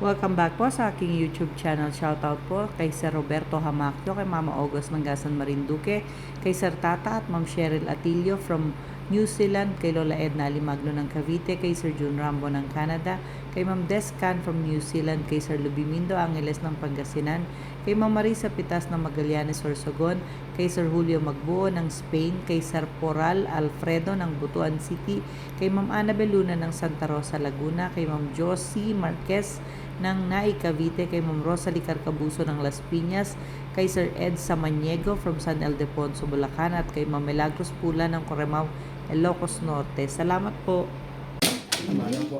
Welcome back po sa aking YouTube channel. Shoutout po kay Sir Roberto Hamacchio, kay Mama August Mangasan Marinduque, kay Sir Tata at Ma'am Cheryl Atilio from New Zealand, kay Lola Edna Alimagno ng Cavite, kay Sir June Rambo ng Canada, kay Ma'am Descan from New Zealand, kay Sir Lubimindo Angeles ng Pangasinan, kay Ma'am Marisa Pitas ng Magallanes Sorsogon, kay Sir Julio Magbuo ng Spain, kay Sir Poral Alfredo ng Butuan City, kay Ma'am Annabel Luna ng Santa Rosa, Laguna, kay Ma'am Josie Marquez ng Nai Cavite, kay Ma'am Rosalie Carcabuso ng Las Piñas, kay Sir Ed Samaniego from San Ildefonso, Bulacan, at kay Ma'am Milagros Pula ng Coremao, Ilocos Norte. Salamat po. Ano po?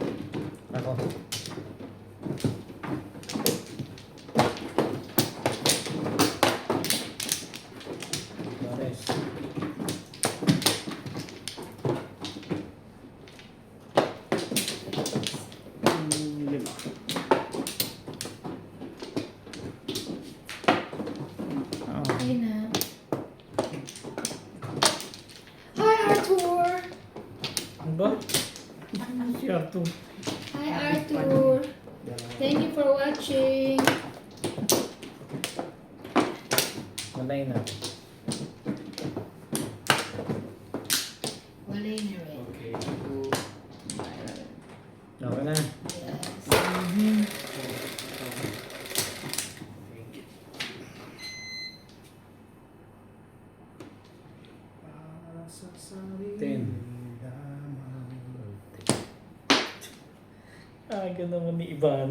Ako. Flores. Lima. Okay na. Hi, Arthur! Ano ba? Si Arthur. Hi, Arthur! Thank you for watching. Malay na. Walay na rin. Okay. Okay na. Yes. Ten. Aga naman ni Ivan.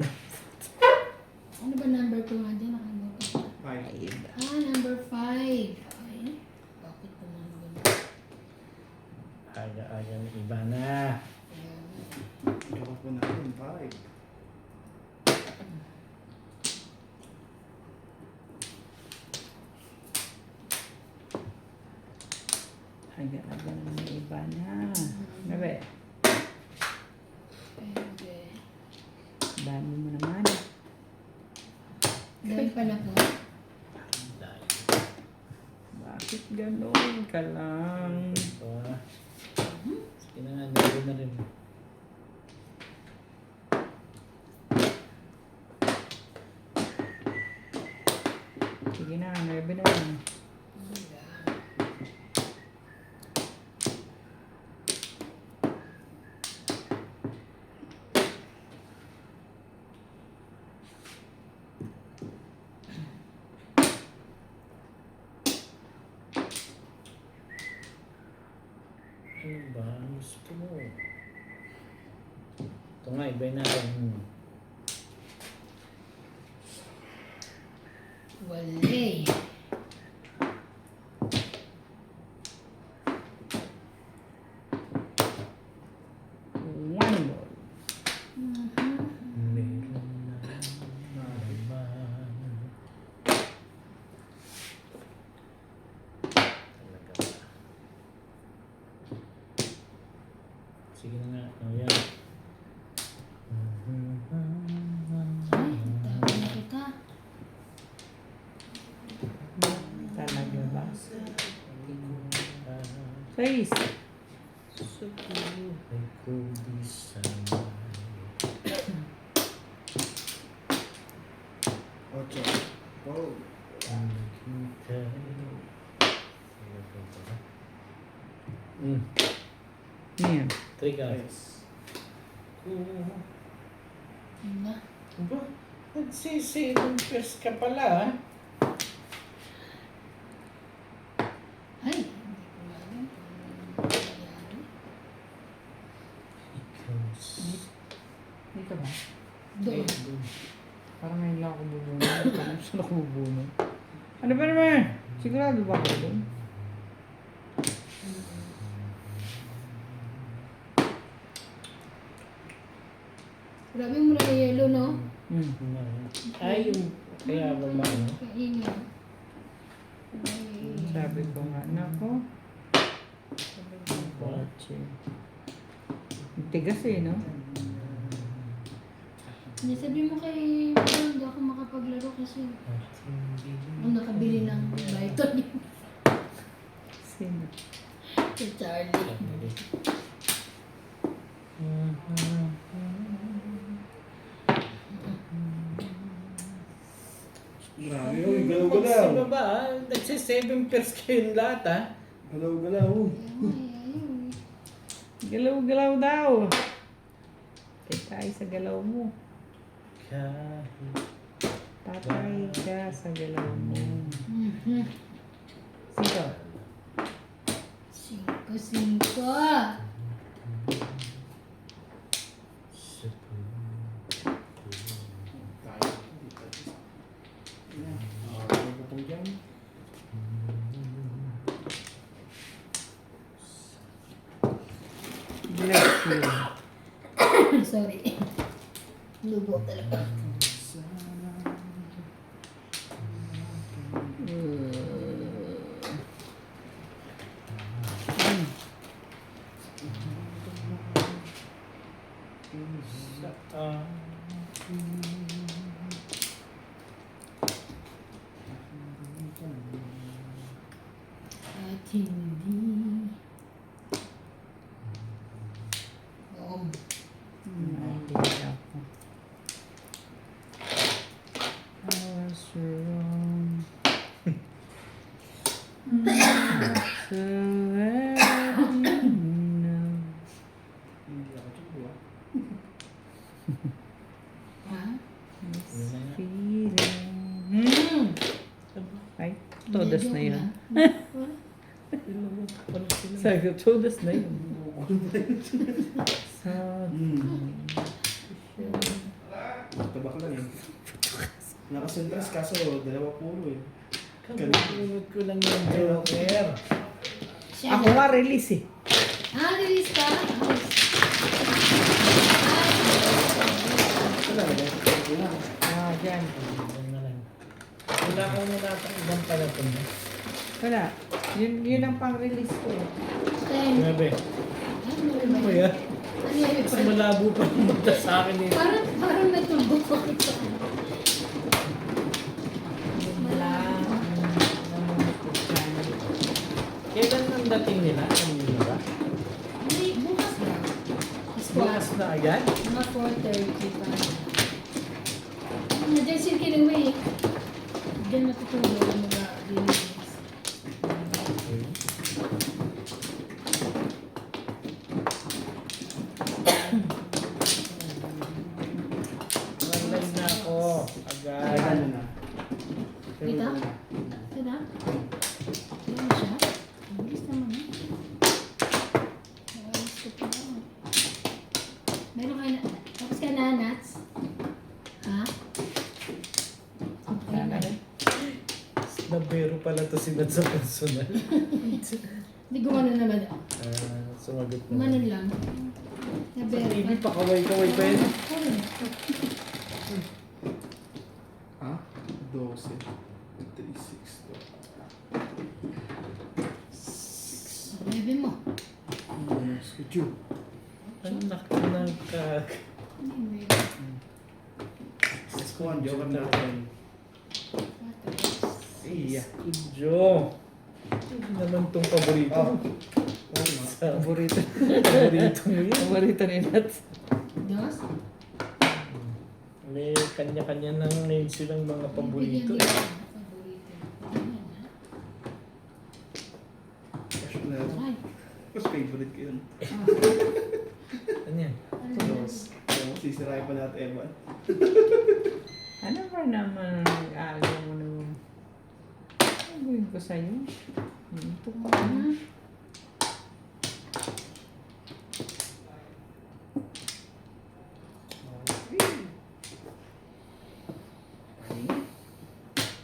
Ano ba number ko nga din? Nakalimutan ko. Number 5. Ay, bakit naman ganun? Aga-aga ni Ivana. Gawa po natin, 5. Aga-aga naman ng iba na. Bebe, Pwede. dami mo naman. Dahil pala po. Dahil. Bakit gano'n ka lang? Sige na nga, nandun na rin. Sige na, 9 naman. Ano ba? Gusto mo? Ito nga, iba'y natin. Walay. One ball. Meron na naman. Talaga ba? Sige na nga. Oh, yan. Ay, tawag na kita. Talaga ba? 6. Sa buhay ko di sana. 8. Oh. Ang kita. Yan. 3 ka. Yes. Yun na. Ba? Nagsisilong pers ka pala, ha? Ay, hindi ko alam kung ano nangyari. Dito ba? Doon. Parang ngayon lang ako bubunod. Parang saan ako bubunod? Ano ba naman? Sigurado ba ako doon? Grabe mo na yellow, no? Ay, yung kaya ba ba, ano? Kaingay. Ay. Sabi ko nga, nako. Kotse. Ang tigas eh, no? Hindi, sabi mo kay hindi ako makapaglaro kasi ang nakabili ng vitamin. Sino? Si Charlie. Grabe, uy, Sa galaw-galaw. baba, nagsi-7 pairs kayong lahat ha. Galaw-galaw, uy. Galaw-galaw daw. Patay sa galaw mo. Kahit Patay ka sa galaw mo. Mhm. Sino? 5. Tayo. Ano ba itong dyan? Bless you. Sorry. Lubo talaga. ah, At hindi. Naiintindihan ako. I was wrong. So let me know. Hindi ako tubo ah. Ha? This feeling. Ay, todas na yun. Sabi ko, todas na yun. Tabak lang eh. Nakasentras kaso dalawa puro eh. kabulunod ko lang yung Joker. Siya Ako na. nga release eh. Release ka? Wala na ba? Ah, dyan. Yan na lang. Wala ka muna sa ibang palaton. Wala. Yun ang pang-release ko eh. Grabe. Ano ba yan? Ano yan? Mas malabo pa yung mata sa akin eh. Parang natulog ko. Kailan ang dating nila? Kanina ba? Hindi, bukas na. Bukas na agad? Mga 4:30 pa. Nandiyan si Kinaway. Diyan natutulog ang mga release. Online na ako. Agad. Ano na? Kita? Kita? Ayan siya. Ang bilis naman eh. Ayos ko pa lang. Meron kayo na. Tapos ka na, Nats? Ha? Okay na. Nabero pala to si Nat sa personal. Hindi gumano naman. Sumagot na. Gumano lang. Sa Nabero TV pa. pa kaway-kaway pa yun. Ha? 12. 3, 6 to. Bebe mo. Schedule. Anak ng kag. Anyway. Let's go on, joke natin. Iya. Kudyo. Ito naman tong paborito. Oh. Paborito. Paborito mo yun. Paborito ni Nats. Dos? May kanya-kanya ng name silang mga paborito. Bibigyan din ako ng paborito. Ayan, ha? Cash na. Ay. Mas favorite ko yun. Ano yan? Ano yan? So, sisirain pa natin, Evan. Ano ba naman ang agaw mo naman? Ano gawin ko sa'yo? Ito ko. Hmm?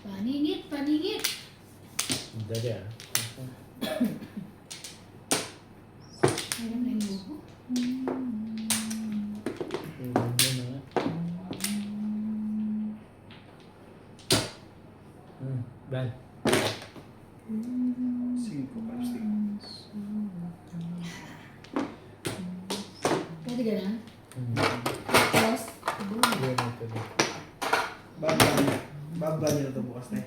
Paningit, paningit. Dali ah. Meron na yung lubo. Tingnan mo na. Bal. 5, 6. Pwede ka na? Dos? Yan ito din. Babba nila ito bukas na eh.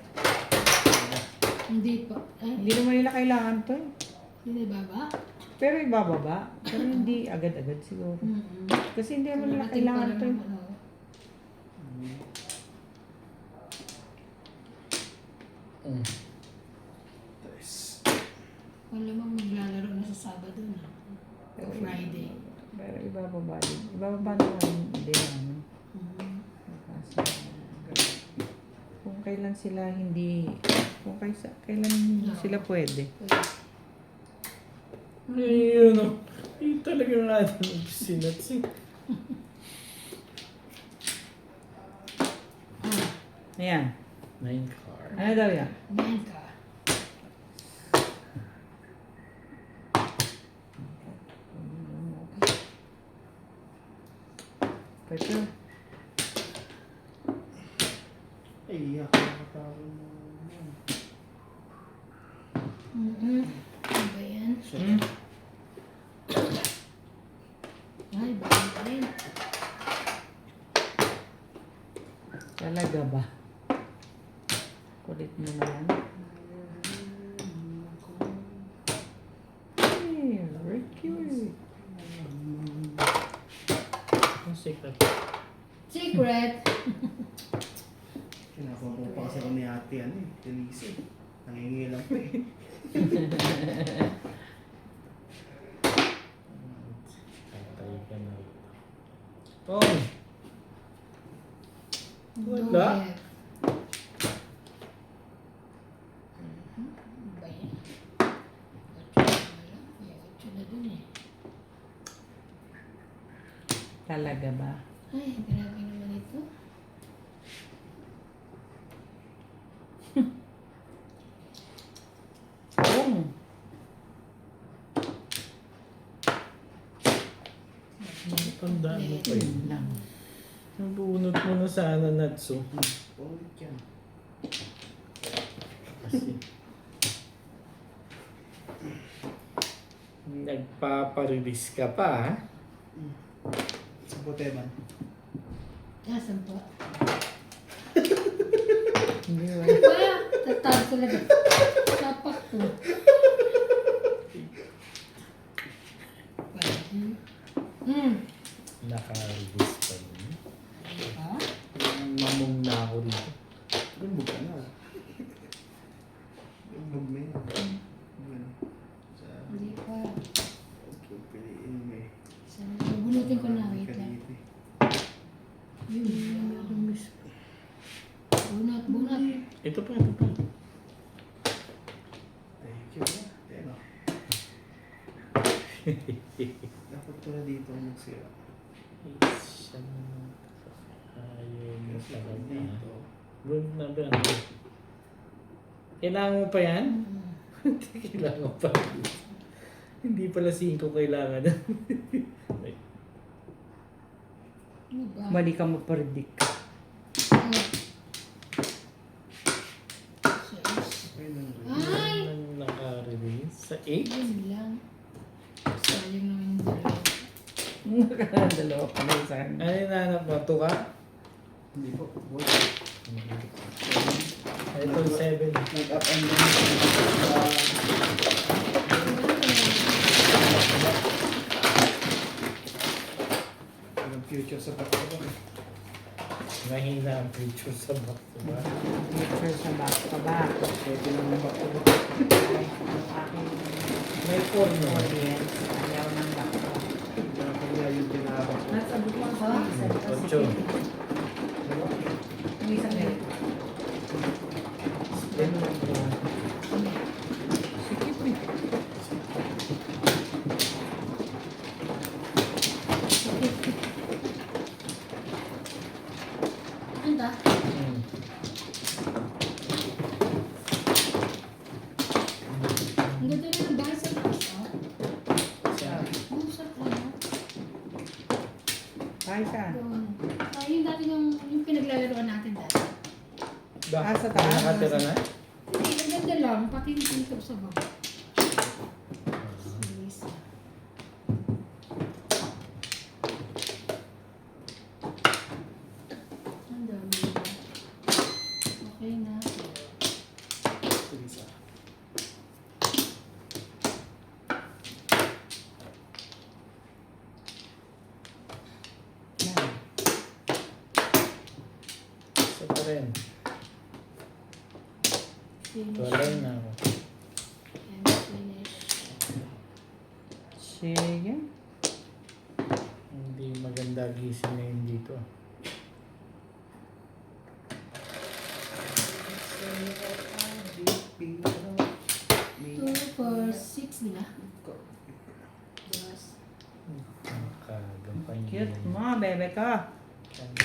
Hindi pa. Ay, Hindi naman nila kailangan to eh. hindi baba? Pero ibababa. Pero hindi agad-agad siguro. Kasi hindi naman nila kailangan to eh. Tres. Malamang maglalaro na sa Sabado na. O Friday. Pero ibababa din. Ibababa naman din namin. Kasi, kung kailan sila hindi, kailan No. sila pwede. Ayun o. Yung talaga nga sinats eh. Ayan. 9 card. Ano daw yan? Yan ka. Pwede. Ay, iyak. Nakatawin mo. Ano ba yan? Hmm? Ay, bakit rin? Talaga ba? Kulit mo naman. Hey, very cute. Ang secret. Secret! Kinakuha pa kasi ako ni ate, Denise. Nangingilang pa eh. Tatay ka na. Oh! Wala. Double. Ano ba yan? Ocho na dun eh. Talaga ba? Ay, grabe naman ito. Oo. Tandaan mo pa yun. Yun lang. Nabunot mo na sana, Natsu. Ulit yan. Kasi nagpaparelease ka pa, ha? Sa Boteban. Nasaan pa? Hindi ba? Ah! Tatawag talaga. Tapak ko. Naka-release pa yun. Ha? Mamong na ako dito. Lumbog ka na. Lumbog mo yun. Ano? Sa... Hindi pa. Okay, piliin mo eh. Bunutin ko na. Wait Ka lang. dito eh. Yun, yun ako miss. Bunot, bunot. Ito pa, ito pa. Thank you. Pero, dapat ko na dito ang magsira. Ayun, Kasi talaga. dito. Room number ano? Kailangan mo pa yan? Kailangan mo pa. Hindi pala 5 kailangan. Wait. Ano ba? Mali ka mapredict. Oh. Six. Ayun ang rin. Ay! Nang naka-release sa 8? Yun lang. Sayang naman yung dalawa. Dalawa pa na isa. Ano yung nahanap mo? 2 ka? Hindi po. Boy. Ito 7. Nag-up and down. Walang future sa back ko. Mahina ang picture sa box, diba? Picture sa back to back. Pwede naman back ko. May 4 no? Audience. Ayaw ng back to back. Kaya yung pinabak ko. Nasabot lang sa isa. 8. Yung isang ganito. Sikip eh. Anda? Ang ganda na ng bahay sa taas, oh. Ang sarap lang, oh. Ay ka. Doon. Yung dati yung pinaglalaroan natin dati. Ah, sa taas? Nakatira na? Ang ganda lang, pati yung pinto sa baba. Nice. Ang dami na. Okay na. Isa. Yan. Isa pa rin. Finish. Wala na ako. I'm finished. Sige. Hindi maganda gising na yun dito. 2, 4, 6, di ba? Yes. Nakagampay Cute mo, bebe ka. Ano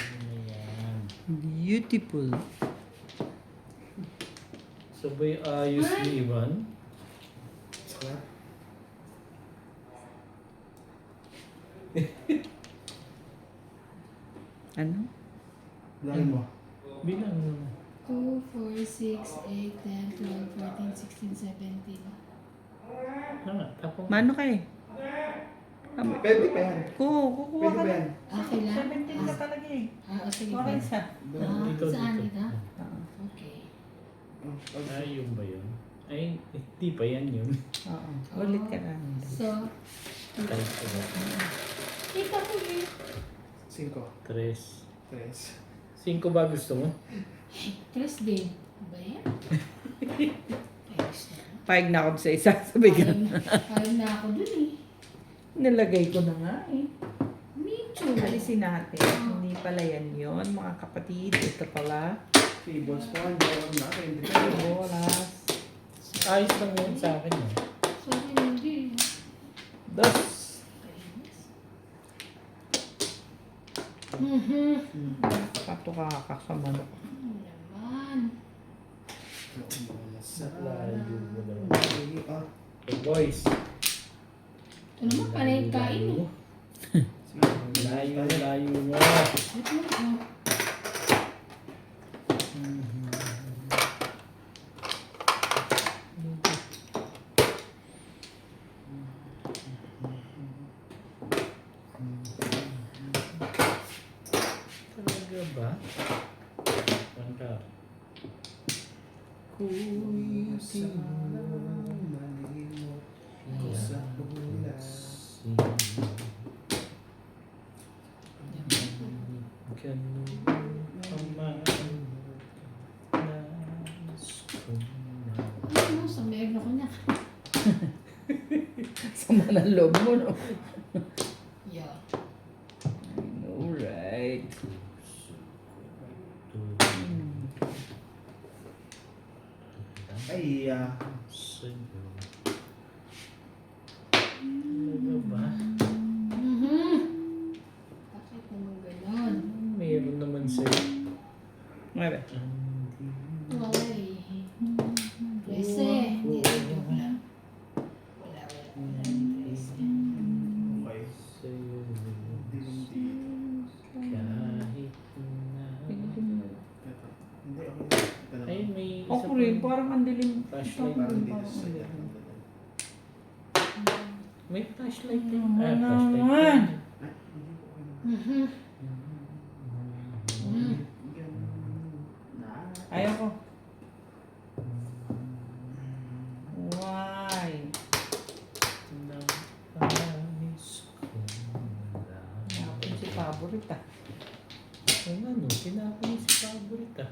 yan? Beautiful. Sabay ayos ni Ivan. Scrap. Ano? Bilangin mo. Bilang mo. 2, 4, 6, 8, 10, 12, 14, 16, 17. Ano? Tapos. Mano kayo? Pwede pa yan. Kukuha Pwede ka ba na. yan? Okay lang? 17 ka talaga eh. Sige. Kuha ka isa. Dito, Saan dito. dito? Oo. Okay. Ay, yung ba yun? Ay, hindi pa yan yun. Oo. Ulit ka na. So, Kahit ko ba? ikaw ko eh. 5. Tres. 3. 5 ba gusto mo? Tres din. Ba yan? Ayos na. Pahig na ako sa isa. Sabi ka. Parang na ako dun eh. Nilagay ko na nga eh. Me too. Alisin natin. Hindi pala yan yun, mga kapatid. Ito pala. Tables pa. Hindi alam natin. Bolas. Ayos lang yun sa akin. Eh. Sorry, hindi. Dos. Kato ka sa manok. Ano naman? Layo mo naman. Ah, Hey boys. Ito naman pala yung kain eh. Layo mo. Wait mo. Oh. Talaga ba? Panta. kuy sana malimot ko sa ulas. Ganun ang nais ko na. Ano? Sa mayag na ko niya. Sama ng loob mo, no? Yeah. I know, right? Ay, Sa'yo. Talaga ba? Bakit naman ganon? Meron naman sa'yo. Ngayon. Okay. Trese. Hindi rin joke lang. Wala. Trese. okay. Sa'yo. Hindi. Kahit na. Ito. Hindi, okay. Ito na. Ay, may isa Ako rin, parang ang dilim. Flashlight. Parang Parang dito sa ang dilim. May flashlight din. Ano Flashlight naman? din. Ay, hindi ko kayo. Ayaw ko. Why? Nais ko na. Ako si favorite ah. Ano, tinapon niya si favorite ah.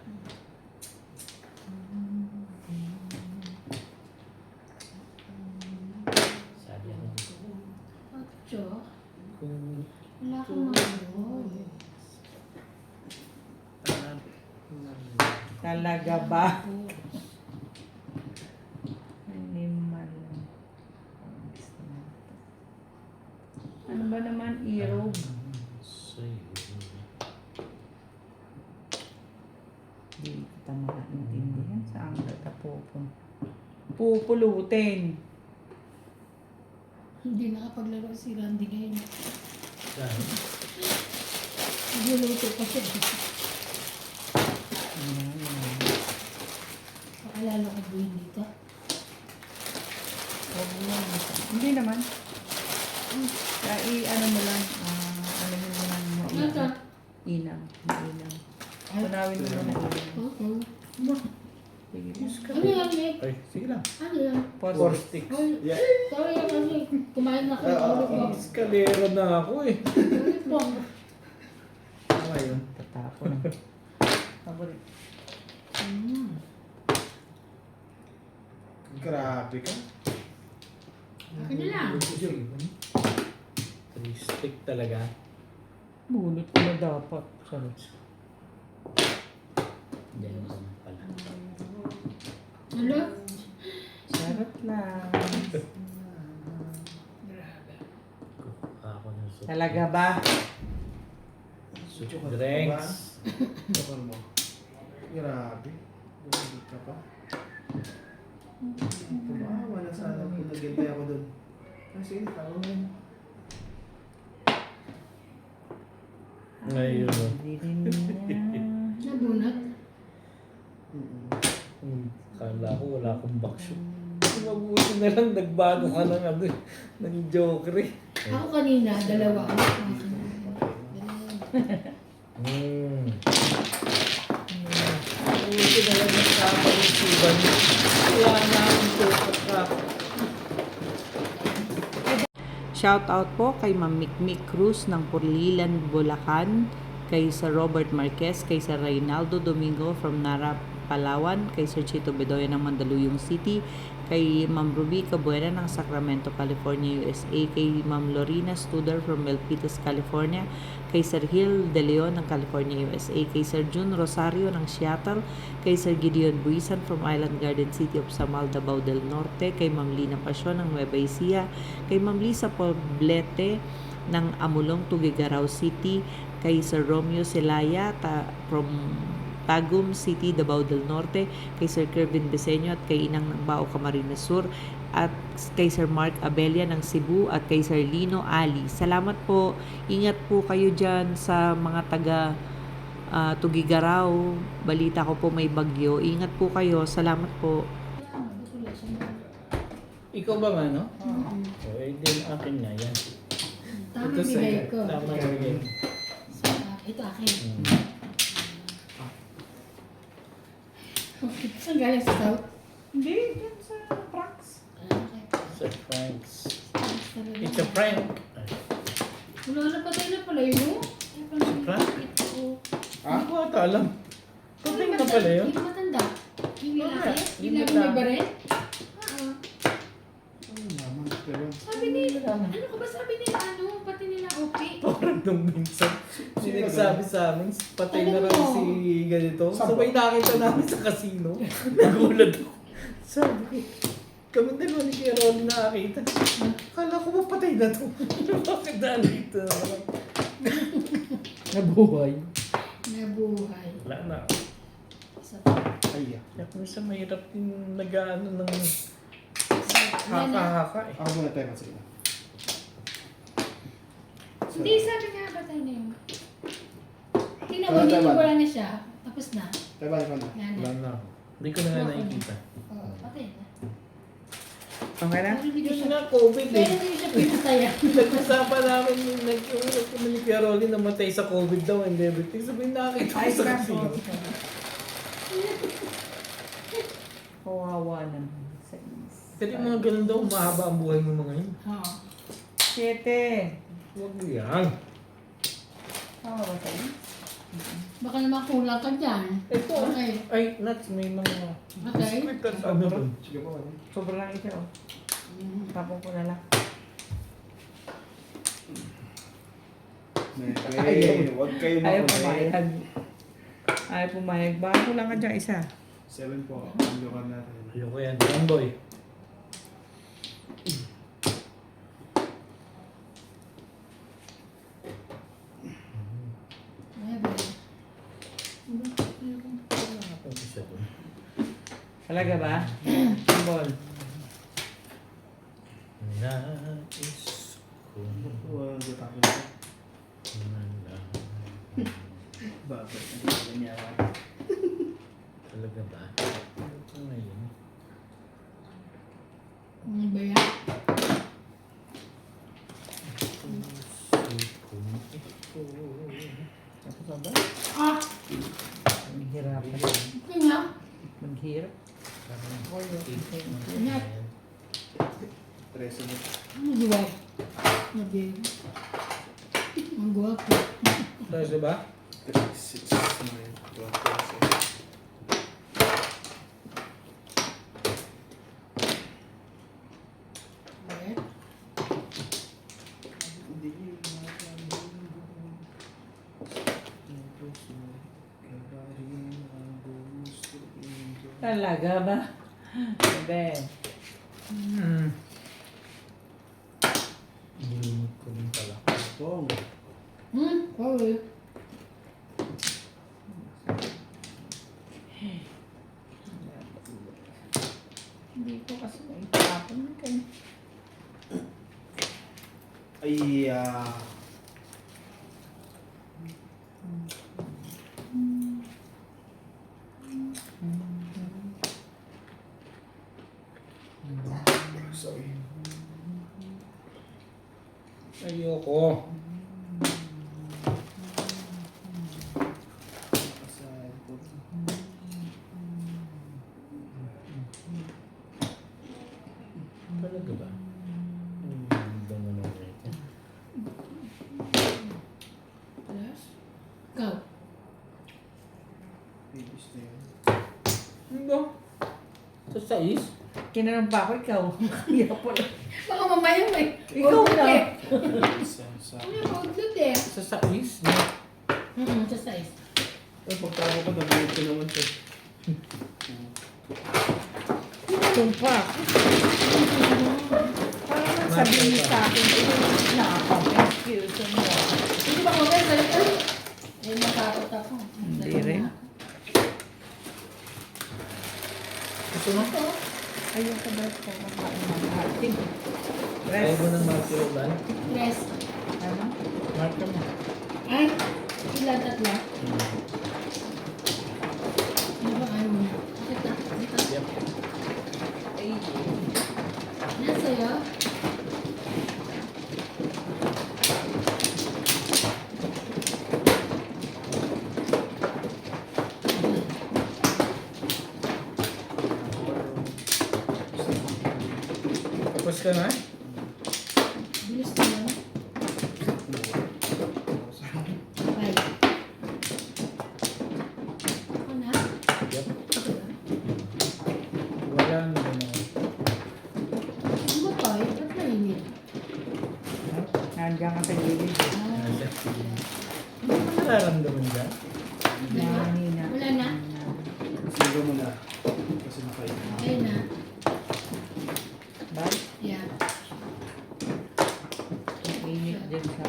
Sabi ako. Ocho. Kung Wala akong mabuhay. Talaga ba? Animal. Ano ba naman, Erob? sa'yo. Hindi kita makaintindihan. Saan ka pupulutin? Hindi nakapaglaro si Randy ngayon. Dahil Nagluluto pa siya. Pakilala ko buhin dito. Huwag mo lang. Hindi naman. Ano mo lang, ano mo lang mo. Nasa? Inang. Inang. Punawin mo lang inang. Oo. Sige. Ano yan, Nick? ay, sige lang. Ano yan? Pause. 4 sticks. Ay, Yeah. sorry kasi kumain na ako ng ulo ko. Eskalera na ako eh. Ulit po. Tama yun. Tatapon. Favorite. Grabe ka. Akin na lang. 3 stick talaga. Bunot ko na dapat. Sarap. Hindi naman pala. Ano? Sarap lang. Grabe. Ako ng soup. Talaga ba? Soup drinks. Bakal mo. Grabe. Grabe ka pa. Tumawa na sana kung naghintay ako doon. Kasi tao mo. Ngayon. Hindi rin niya. Nabunot. Kala ko wala akong baksyo. Mabuti na lang nagbago ka ng ano eh, ng joker eh. Ako kanina, dalawa. Mabuti na lang nasama yung suban. Kaya na ang joker ka. Shout out po kay Ma'am Mikmik Cruz ng Purlilan, Bulacan, kay Sir Robert Marquez, kay Sir Reynaldo Domingo from Nara, Palawan, kay Sir Chito Bedoya ng Mandaluyong City, kay Ma'am Ruby Cabuena ng Sacramento, California, USA, kay Ma'am Lorena Studer from Milpitas, California, kay Sir Hill De Leon ng California, USA, kay Sir Jun Rosario ng Seattle, kay Sir Gideon Buisan from Island Garden City of Samal, Davao del Norte, kay Ma'am Lina Pasyon ng Nueva Ecija, kay Ma'am Lisa Poblete ng Amulong, Tuguegarao City, kay Sir Romeo Celaya from Tagum City, Davao del Norte, kay Sir Kervin Beseño at kay Inang ng Bao Camarines Sur, at kay Sir Mark Abella ng Cebu, at kay Sir Lino Ali. Salamat po. Ingat po kayo dyan sa mga taga Tuguegarao. Balita ko po may bagyo. Ingat po kayo. Salamat po. Ikaw ba nga, no? Mm-mm. O, eh, din akin nga yan. Tama Ito sa- bigay ko. Tama bigay. Ito akin. Hmm. Saan galing sa South? Hindi, dyan sa Prax. Okay. Sa Franks. Talaga. It's a prank. Wala na, patay na pala yun. Ay, pala Prank? ito. Hindi ko ata alam. Patay na pala yun. Yung matanda. Yung lalaki. Yung Yung lagi may matanda. baret. Oo. Ay, naman. Pero, Sabi nila, ano ko ba sabi nila, ano, pati nila OP. Parang nung minsan, may nagsabi sa amin, patay na Alam lang mo. si ganito. Saan Sabay nakita namin sa casino. Nagulat ako. Sabi ko, kami dalawa ni Kuya Rolly nakakita. Kala ko ba patay na to? Bakit nandito? Nabuhay. Nabuhay. Wala na. Sa ay, Kaya kung sa mahirap din nag-ano ng Wala na. haka-haka eh. ako muna tayo sa ina. Hindi, sabi nga, patay na yun. Tingnan mo, dito wala na siya. Tapos na. Tayo ba na? Wala Wala na. na. Hindi ko na nga nakikita. Oo, patay na. Okay na? Pero hindi ko Kasi siya, nga COVID pero eh. hindi siya pinatayan. Nag-usapan namin yung nag-uusap ni Kuya Rolly namatay sa COVID daw and everything. Sabihin nakakita ko sa casino. Kawawa naman. Sa Pero yung mga ganun daw, mahaba ang buhay mo mga yun. Oo. 7. Huwag mo yan. Kawawa sa iyo. Baka naman kulang ka dyan. Ito, Okay. ay, nuts, may mga... Okay. May nuts, ano ron? Sige po, ano? Sobrang ito. Oh. Tapong ko na lang. Huwag kayo Ayaw makulit. pumayag. Ayaw pumayag. Baka kulang ka dyan isa. 7 po. Ang lukan natin. Ayoko yan. Yan, boy. Ay, ba? Ang isa dun. Talaga ba? Ball. Nais ko Huwag tayo na. malang. Bakit? Ang ganyan. Talaga ba? Ito ngayon. Ano ba yan? Puso kong ito. Ako pa ba? Ah! Maghirapan. Ito nga. Maghirap. Ingat. 13 na. Ano buhay? Nabi. Ang guwapo. Kasi ba? 3, 6, 9, 12, 13. Talaga ba? Ben. Bulunod ko din pala. Pong. Sorry. Hindi ko kasi maitapon na kayo. Ay, sorry. Ayoko. Aside po. Talaga ba? Bango na ito. Plus. Ikaw. Babies na yun. Ano? Sa sais? Kinanong pa ako, ikaw. Kaya pala. Baka mamaya may Ikaw udlot na. eh. Sa Ano yung udlot eh? Sa sais? Sa size. Ay, pagtago ko, nabulit ko naman siya. Kinanong pa ako. Parang sabihin mo sa akin, na ako. Excuse mo. Hindi ba mamaya galit ka? Eh, natakot ako. Hindi rin. Gusto mo? Ito. Ayun ka ba ito? Makain ng ating. Ayaw mo ng marker ulan? Dress. Ano? Marker mo. Ay, ilan tatlo? Ano ba ayaw mo na? Kita. Yep. Ay, Nasa'yo? Tapos ka na? Bilis naman. Bye. Ako na? Yep. Wala na ba na? Ano ba tayo? Ba't mainit? nandiyan ka sa gilid. Ah, Ano ka nararamdaman dyan? Nanina. wala na? Sige mo na. Kasi nakain. Okay na. Bye. Yeah. Init din sa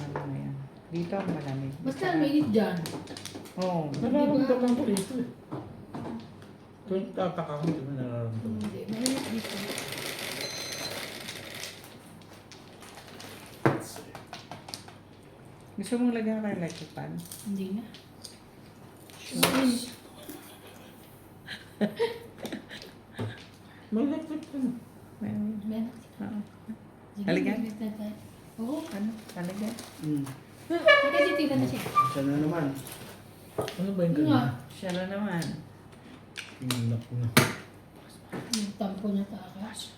ano na yan. Dito ang malamig. Basta mainit dyan. Oo. Nararamdaman ko dito eh. Kung tataka ko, hindi mo nararamdaman. Hindi, mainit dito. Gusto mong lagyan ka electric fan? Hindi na. May electric pa na. Meron. Meron. Oo. Sige, Halika. magdagdag tayo. Oo. Ano? Talagyan? Kasi tita na siya. Siya na naman. Ano ba yung Ano nga? ganun? Siya na naman. Inak na. Yung tampo na takas.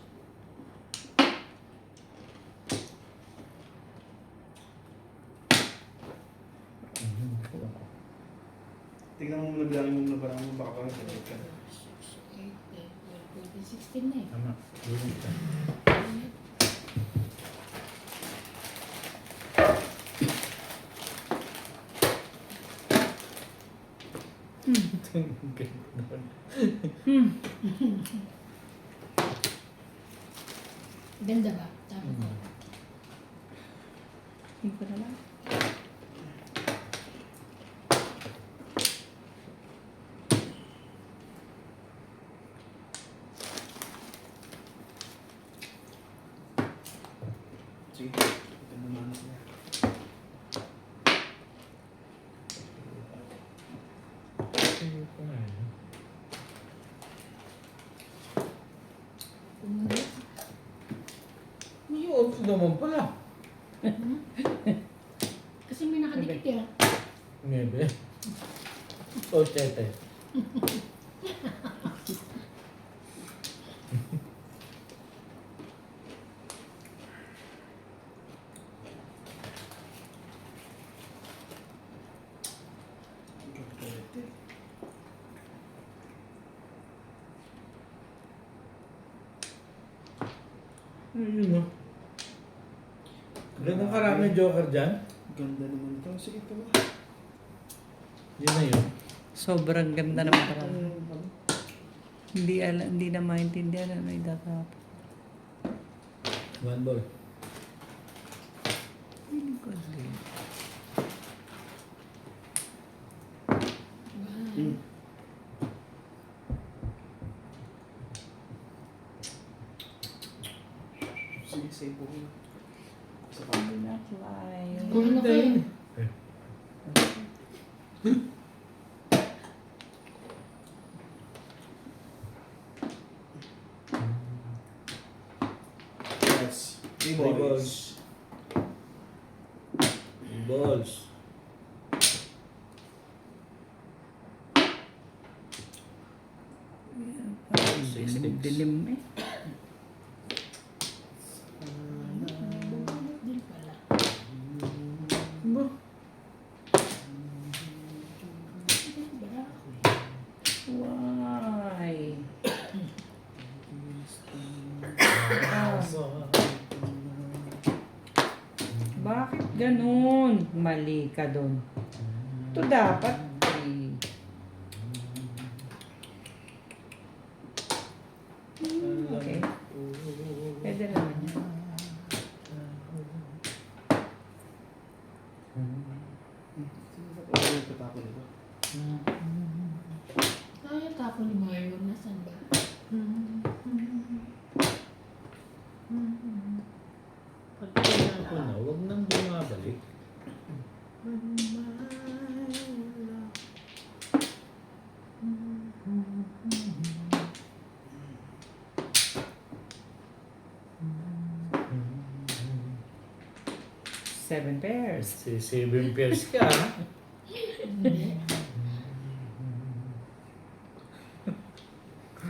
Tingnan mo muna bilangin mo muna parang mo baka parang salit ka. 8, 10, 12, 16 na eh. Tama. Bulong ka. Ganda ba? Tapos Hindi ko na lang. Sige. Ito naman na sila. May off naman pala. kasi may nakadikit eh. Maybe. O, tete. Ayun no. Ganun karami joker dyan. Ganda naman ito. Sige ito ba? Yun na yun. Sobrang ganda naman talaga. Hindi na maintindihan ano yung tatapos. One ball. Feeling ko din. Wow. Sige, save po. Sa pa. Hindi na fly. Ano kayo? Yes. Three Three balls. Balls. Parang Six, dilim eh. Bumanat din pala. Ba? Bara. Why? Bakit ganun? Mali ka dun. Ito dapat eh. Okay. Pwede naman yan. Ano yung tatako nito? Ay, yung tapo ni Mario, nasan ba? Pagkailan ko na, huwag nang bumabalik. Seven pairs. Si 7 pairs ka. Hindi.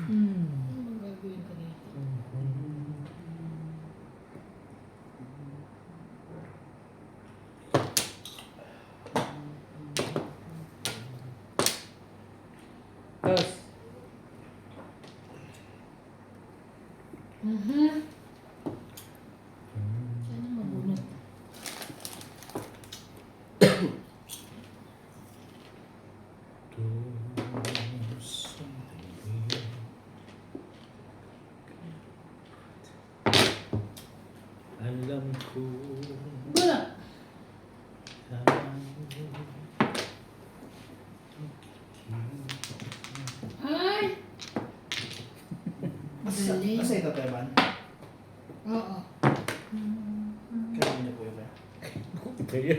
Ano bang gagawin ko dito? Dos. Sana mabunot. Alam ko. Wala. Ay! Galing. Asa ito, Teban? Oo. Kaya niyo po yun kaya? Kaya.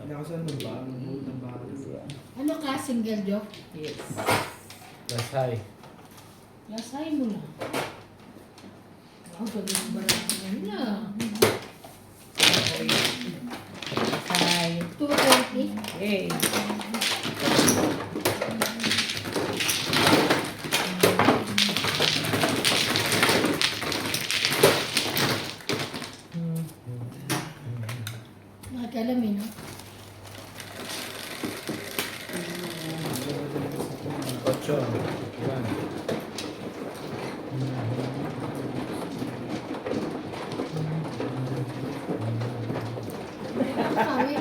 Nakasan mo ba? Ang bahay. Ano ka, single joke? Yes. Lasay. Lasay mo lang. Wow, galing ba lang na? Hi. 220? Yay. Nakakalamin, no? Ocho. One. Nakakawi.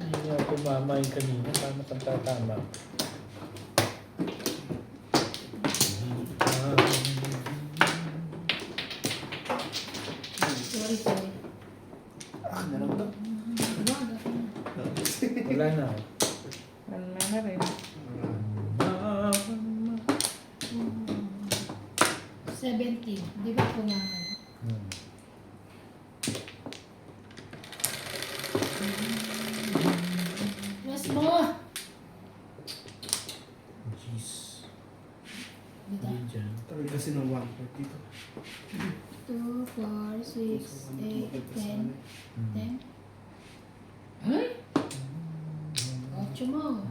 Hindi nga tumama yung kanina. Paano kang tatama? Sorry, sorry. Nalang to? Wag ako. Wala na. Wala na rin. 17. Di ba ako nga ano? Mas mo! Jeez. Dito. Hindi dyan. Tagal kasi ng 1 dito. 2, 4, 6, 8, 10. 10? Ay! 8 mo.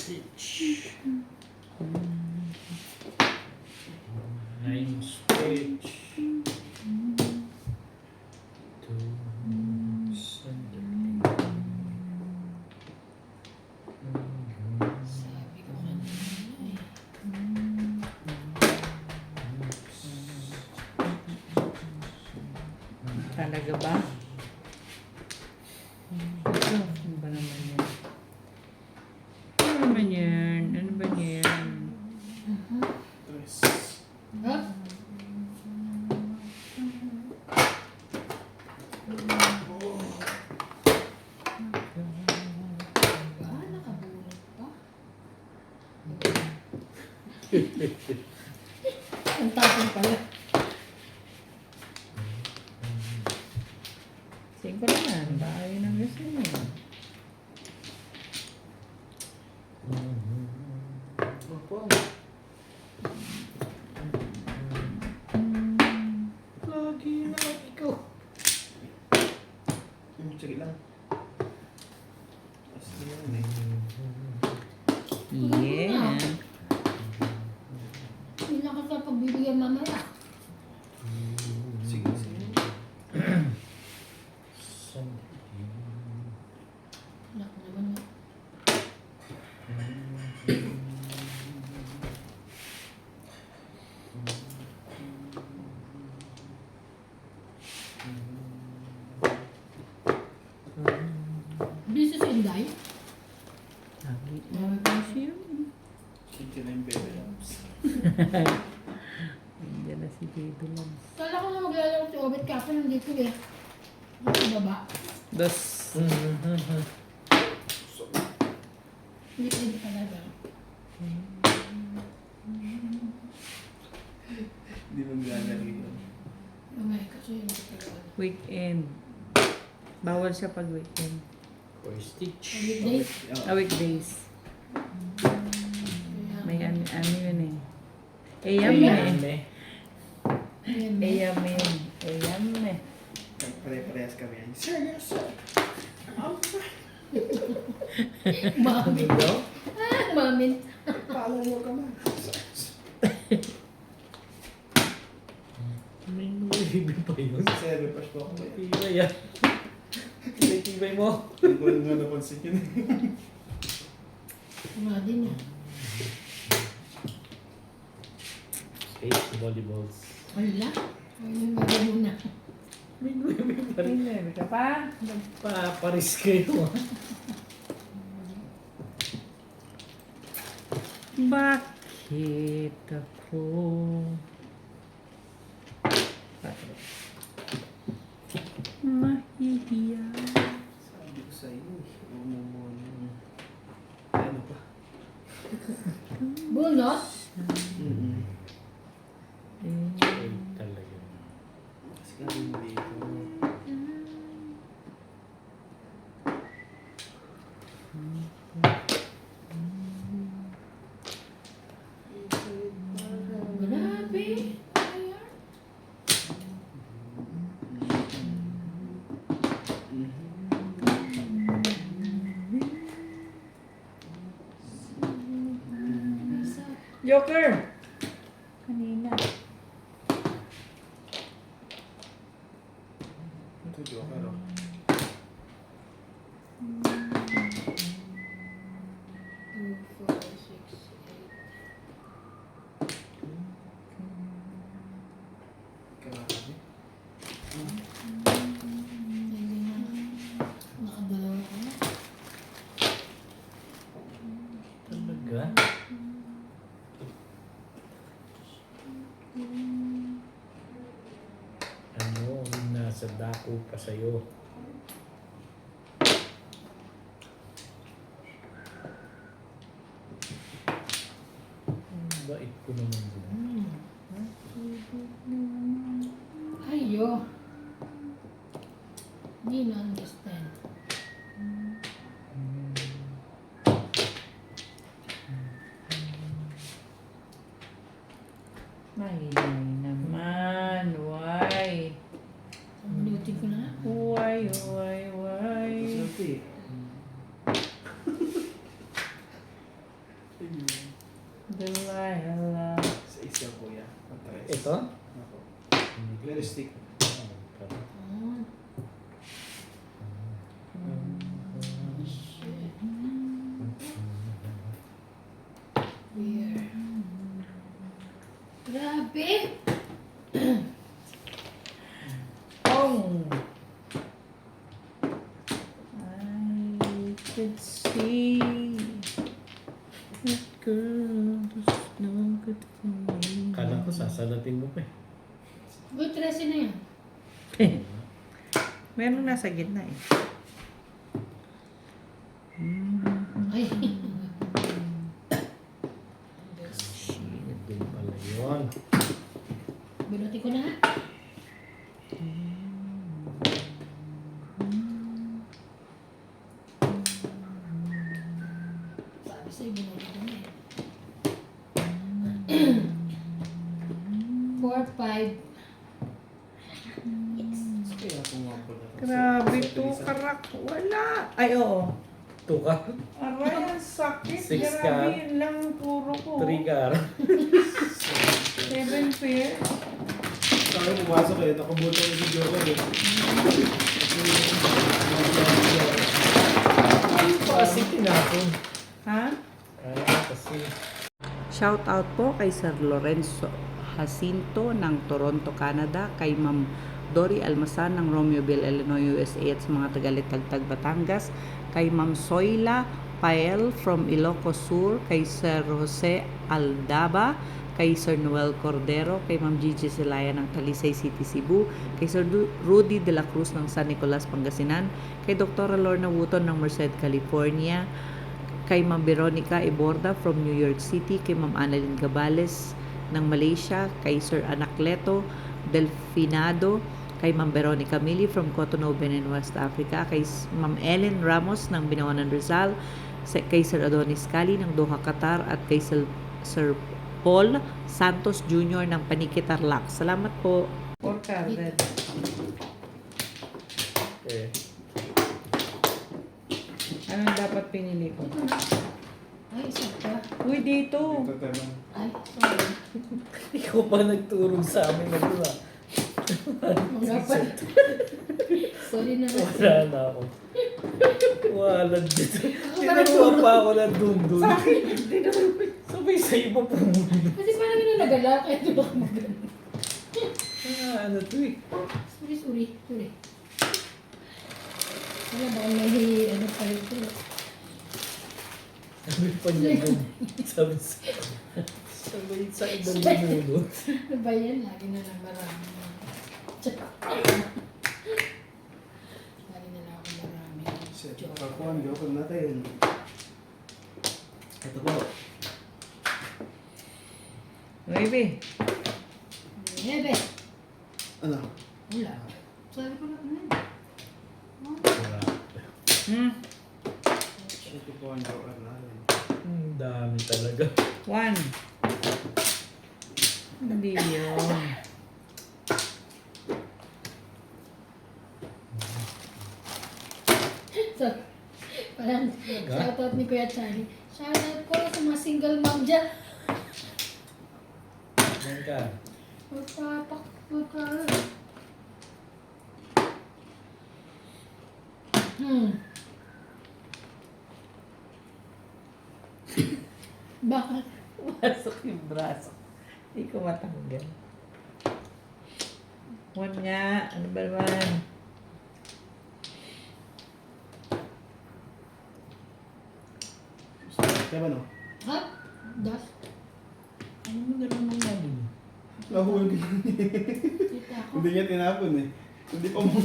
stitch. 9 stitch. 2 sandali. Sabi ko kanina eh. Talaga ba? Ito, ano ba naman yan? Ano naman yan? Ano ba yan? Tres. Up. Nakabulot pa. Ang tapon pala. 5 naman. Baka yun ang gusto niyo. Opo. Lagi na ikaw. Sige lang. Tapos na yan eh. Yeah. Hindi na kasi pagbibigyan mamaya. Sige, sige. Sandali. Anak naman yun. Busy si Inday. Lagi na kasi yun. Sige na yung baby lamps. Nandiyan na si Baby Loves. Kala ko na maglalaro si Obet kaso nandito eh. Sa baba. Dos. Hindi pwede talaga. Hindi mo maglalagay yun. Mamaya kasi hindi talaga. Weekend. Bawal siya pag weekend. 4 stitch. Weekdays. Weekdays. Kaya- May ano yun eh. Ayam eh. Ayan eh. Ayan. Ayam eh. Ayam eh. Pare-parehas kami yan. Sir, yes, sir. Mamin. Ano? Mamin. Follow mo ka man. May baby pa yun. Sir, pas po ako. Tibay ah. Tibay mo. Hindi ko nga napansin yun. Nga din yan. 8 volleyballs. Wala. Ayun yung gawin mo na. May baby pa rin. Hindi ka pa. Nagpaparis kayo ah. Bakit ako? Mahihiya. Sabi ko sa iyo, huwag mo muna. Ano pa? Bunot? Mm-mm. Ay, talaga. Kasi kami dito. Grabe. Ayan. Isa. Joker! Kanina. Ito, Joker, oh. 2, 4, 6, 8. Karami. Hindi na. Nakadalawa ka na. Talaga? Ano ang nasa dako pa sa'yo? Ang bait ko naman din. Ayo. Hindi na-understand. Mahinay naman. Why? Sabunutin ko na. Why? Why? Why? Masarap eh. to? Ako. Clear stick. Ah. Shit. Weird. Grabe! Oh! I could see that girl was no good for me. Kala ko sasalatin mo pa eh. Good 13 na yan. Meron nasa gitna eh. Ay. Shit, din pala yun. Binuti ko na ha. Sabi sa'yo, binuti ko na eh. 4, 5. Yes. Kaya pumapal na. Grabe to, karak. Wala. Ay, oo. Tuka. Aray, ang sakit. Six Grabe, ka. yun lang puro ko. 3 car. 7 pair. Sa akin pumasok eh. Nakabuto na si Joker eh. Kasi tinapon. Ha? Kasi. Shout out po kay Sir Lorenzo Jacinto ng Toronto, Canada, kay Ma'am Dory Almasan ng Romeoville, Illinois, USA at sa mga taga-Litagtag, Batangas, kay Ma'am Soyla Pael from Ilocos Sur, kay Sir Jose Aldaba, kay Sir Noel Cordero, kay Ma'am Gigi Zelaya ng Talisay City, Cebu, kay Sir Rudy de la Cruz ng San Nicolas, Pangasinan, kay Dr. Lorna Wooton ng Merced, California, kay Ma'am Veronica Iborda from New York City, kay Ma'am Annalyn Gabales ng Malaysia, kay Sir Anacleto Delfinado, kay Ma'am Veronica Mili from Cotonou, Benin, West Africa, kay Ma'am Ellen Ramos ng Binawanan, Rizal, kay Sir Adonis Cali ng Doha, Qatar, at kay Sir Paul Santos Jr. ng Paniki, Tarlac. Salamat po. 4 carded. Okay. Anong dapat pinili ko? Ito na. Ay, isa pa. Uy, dito. Ito tayo. Ay, sorry. Ikaw pa nagturog sa amin na diba? Mga pa. Sorry na lang. Wala na ako. Wala dito. Ako ba Tinuruan nagturo? pa ako na dun. Sa akin, Sabay sa iba po muna. Kasi parang yun nagalaw, kaya doon ako magano. Ano to eh. Sorry. Wala ba may ano pa ito? Sabi pa niya dun. Sabay sa ibang bumulot. Ano ba yan? Lagi na lang marami. Lagi na lang ako marami. Set. Nakakuhan. Joker natin. Ito po. Baby. Nebe! Ano? Wala. Sabi ko lang na. Ito po ang Joker natin. Ang dami talaga. 1. Hindi yun. So, parang shoutout ni Kuya Charlie. Shoutout ko sa mga single mom dyan. Yan ka. Magpatakbo ka. Bakit? Masok yung braso. Hindi ko matanggal. 1 nga. Ano ba naman? Kaya ba no? Ha? Das? Ano mo naman namin? Nahuli. Kita ko. Hindi niya tinapon eh. Hindi pa mo.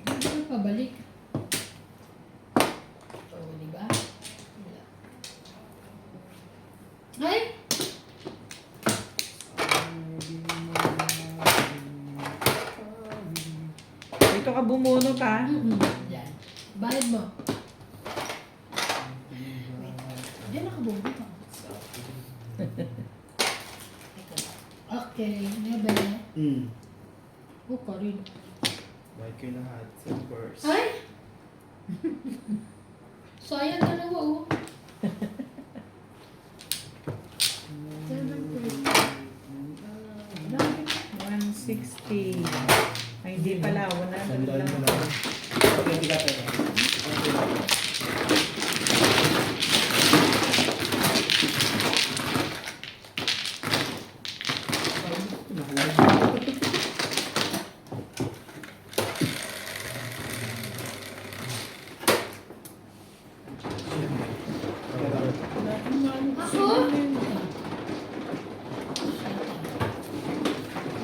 Hindi ko pabalik. Oo, di ba? Wala. Ay! Dito ka bumunot ha. Yan. Bayad mo. Diyan nakabubot ako. Okay. Never na. Oh, Karin. Bakit kayo lahat? Silvers. Ay! Sayang dalawa oh. 50. Ay, hindi pala. 100 Sandal lang mo ako. lang. Okay, hindi ka tayo. Ako?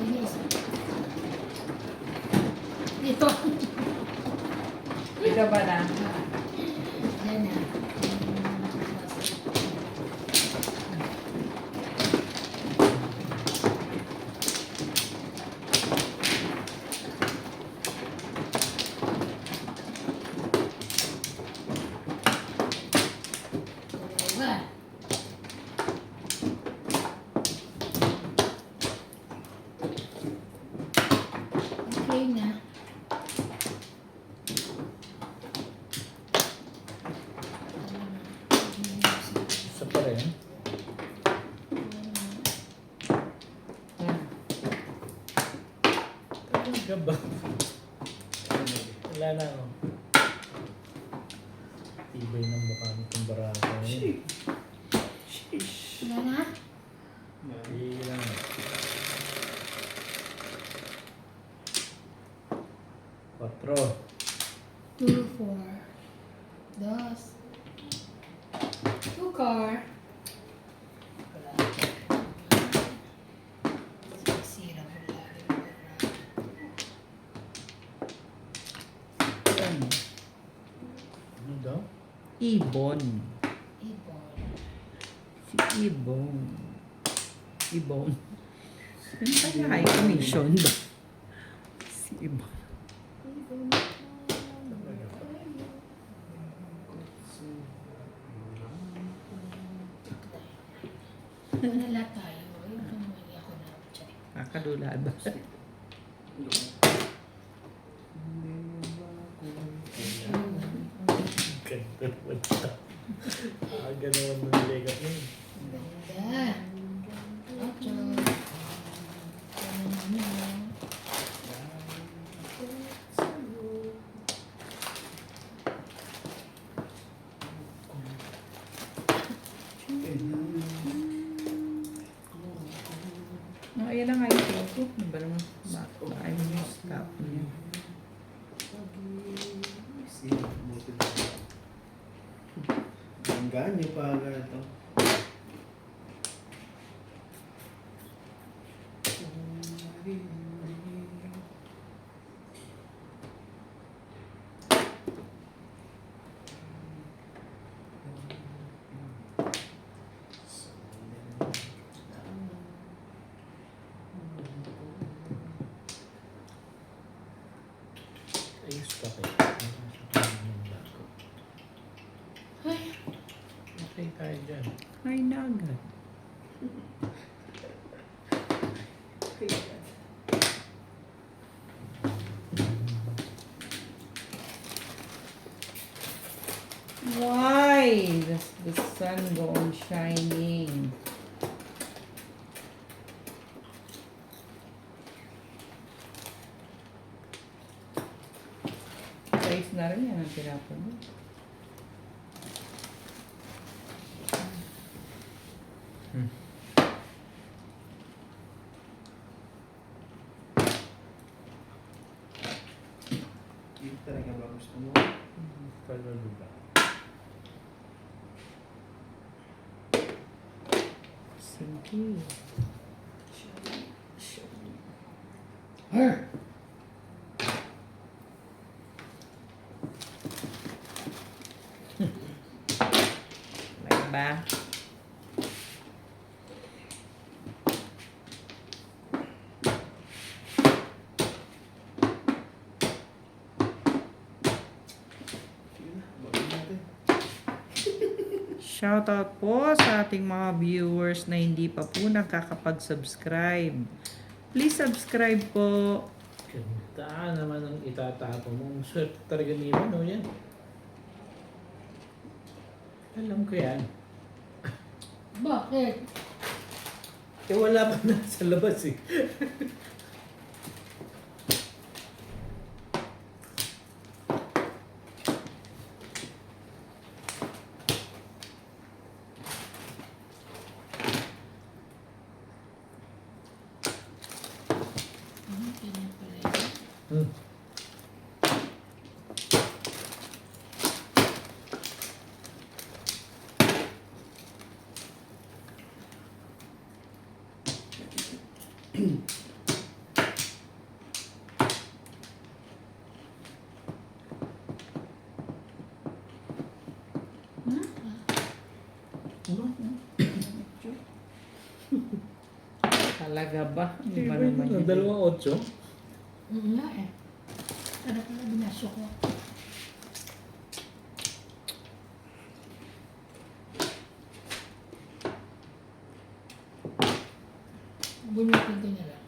Yes. Ito. Ikaw ba na? Yan na. Dalawa. Okay na. Isa pa rin. Talaga ba? Wala na ako. Tibay ng mukha nitong barako. Wala na? Hindi lang. 4. 2, 4. Dos. 2 car. Wala. Sira wala. Ano daw? Ibon. Ibon. Si Ibon. Ibon. Ano kaya high commission ba? Si Ibon. Wala tayo. Ayun, tumuli ako na. Check. Kakadula ba? Ganda naman siya. Aga naman ng legat mo. Ganda. Ocho. Ano naman? No, ayan na nga yung photo. Ano ba naman? Bakit mo yung stop niya? Ang ganyo pa agad ito. Ayos pa kayo. Ay, Okay tayo dyan. Ay, naagad. Why does the sun go on shining? Guys na rin yan ang tinapon mo. Hindi talaga ba gusto mo? Palalo ba? Sige. her. Like ba? Sige na, bagay natin. Shoutout po sa ating mga viewers na hindi pa po nakakapag-subscribe. Please subscribe po. Ganda naman ang itatapon mo. Swerte talaga ni Ivan, no? Yan. Alam ko yan. Bakit? Eh, wala pa na sa labas eh. Hmm. Talaga ba? Ano Di ba ba naman yun? yun? Dalawang 8? Nga eh. Sarap pala binasyo ko. Bunutin ko na lang.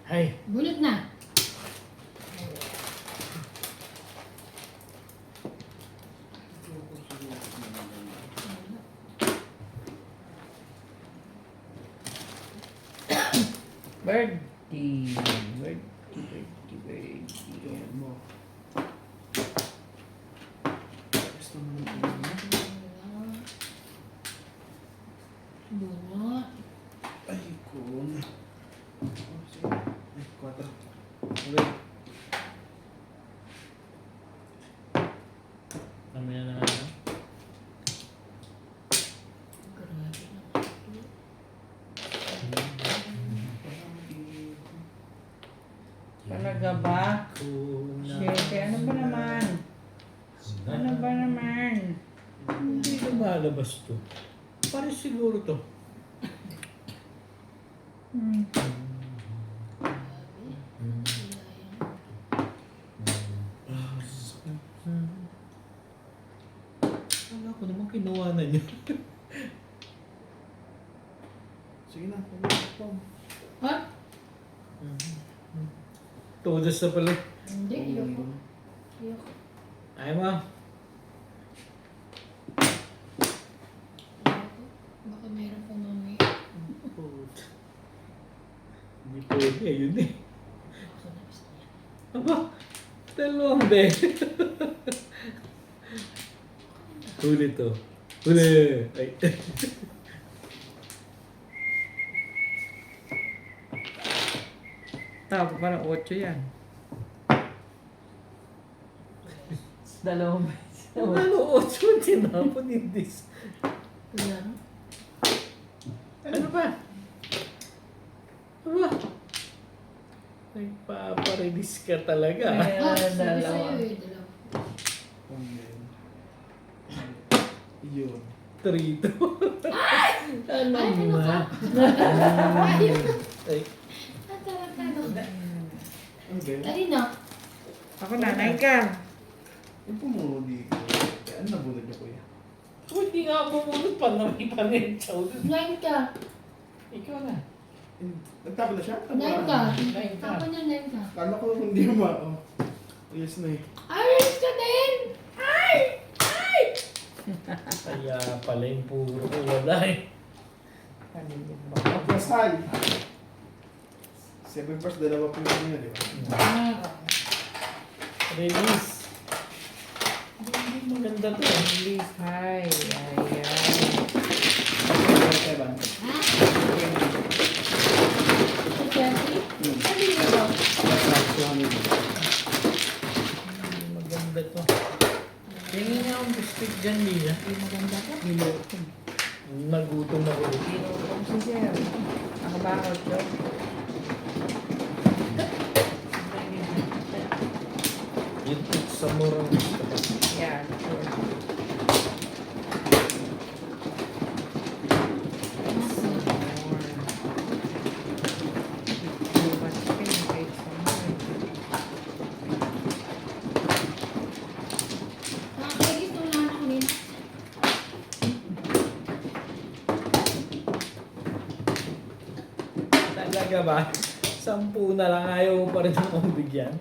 Ay, Bunot na. Birdie. Birdie. Ayan mo. Gusto mo ng Bunot. Ay, kun. Oh, sige. Ay, 4. okay. Mamaya na nga. Grabe na. Talaga ba? Siyete, ano ba naman? Ano ba naman? Hindi ko malabas to. Pare siguro to. Hmm. Wala ko naman kinuha na niya. Sige na, pag-pag. Ha? Todas na pala. Hindi, ayoko. Ayoko. Ay mo. Ayoko. Baka meron pa mamaya. Hindi pwede. Ayun eh. Baka nabis na yan. Aba. Dalawang din. Huli to. Huli. Ay. Tawag parang 8 yan. Dalawang beses. Ano? 8 tinapon in this. Kaya, Ano ba? Aba. Nagpaparelease ka talaga. sabi Dalawa. sa'yo eh, dalawa. Amen. Yun. 3 to. Ano Ay, ano ba? ka? Ay. Tarantado. Ano ba yun? Kanina? Ako nanay ka. Yung pumuno dito. Kaya ano nabunod niyo, kuya? Hindi nga bumunod pa na may panenchaw. Nine ka. Ikaw na. Nagtapon na siya? Nine ka. Nine ka. Tapos niya, nine ka. Kala ko hindi ma. Oh. Yes na eh. Ayos ka din! Ay! Ay! Kaya pala yung puro ko wala eh. Ano yun ba? Plus high. 7 plus, dalawa po yun yun, di ba? Release. Hindi maganda to. Please, hi. Ayan. Seven. Ha? Sa Chelsea? Ano yun ba? Hindi maganda to. Tingin nga akong biscuit dyan, Mila. Ay, maganda ka. Nilutom. Nagutom ako. Nilutom si Sir. Ako ba ako, Joe? Yung sa murang gusto ko. Yeah, sure. Nakakaigit nung naman ako nila. Talaga ba? 10 na lang ayaw mo pa rin akong bigyan.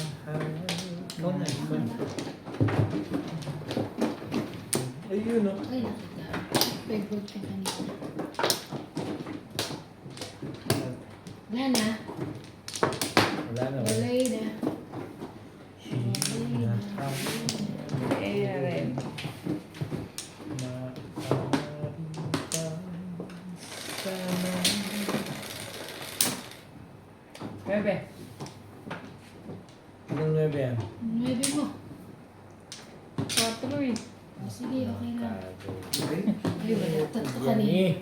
Ikaw na, ikaw na. Ayun o. Ay, nakita. Favorite ka kanina. Wala na. Wala na. Wala na. Wala na. mo. 4 eh. O, sige, okay na. Okay. Ay, wala. Tatlo ka Yan na. eh.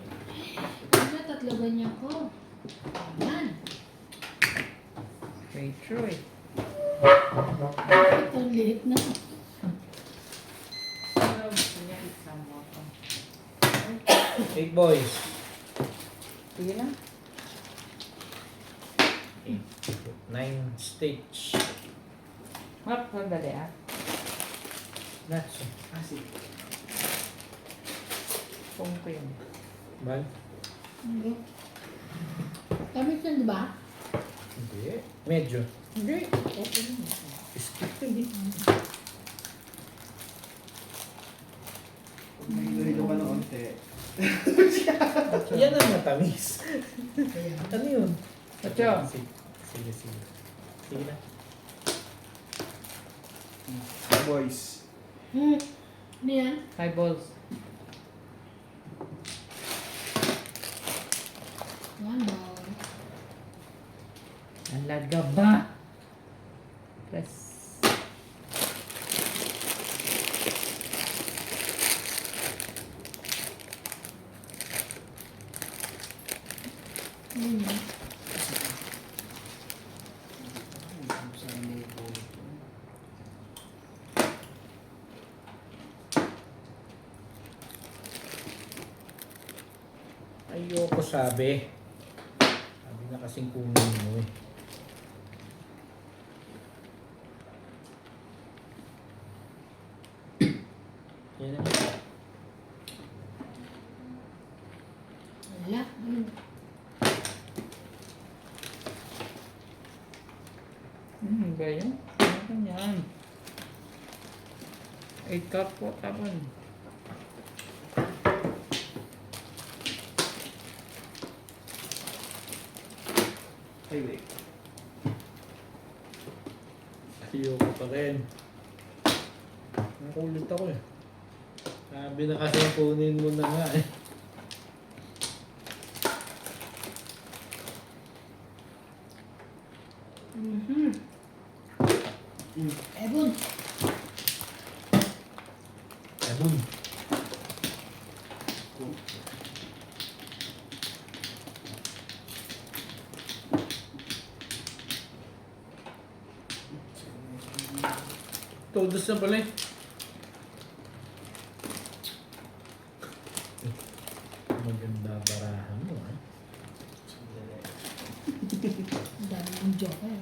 Wala, tatlo ganyan ko. Ayan. Retro eh. Ito, liit na. Eight boys. Sige lang. 9 stitch. Mark, sandali ah. Natso. Ah, sige. Kung ko yun. Bal? Hindi. Tamis yan, di ba? Hindi. Medyo. Hindi. Okay lang. Skip din eh. Kung mahilo-hilo ka ng onte. Yan ang matamis. Kaya. Ano yun? Atyo. Sige. Sige na. Boys. Ano yan? 5 balls. 1 ball. Alaga ba? Press. Ano yan? Sana may bullet. Ayoko sabi. Sabi na kasing kunin mo eh. Yan na. Wala. Ba yun? Ano ba yan? 8 cup po tapon. Ay, wait. Ayoko pa rin. Nakulit ako eh. Sabi na kasi kunin mo na nga eh. Ebon. Ebon. Todos na pala eh. Maganda barahan mo ah. Ang dami ng joker.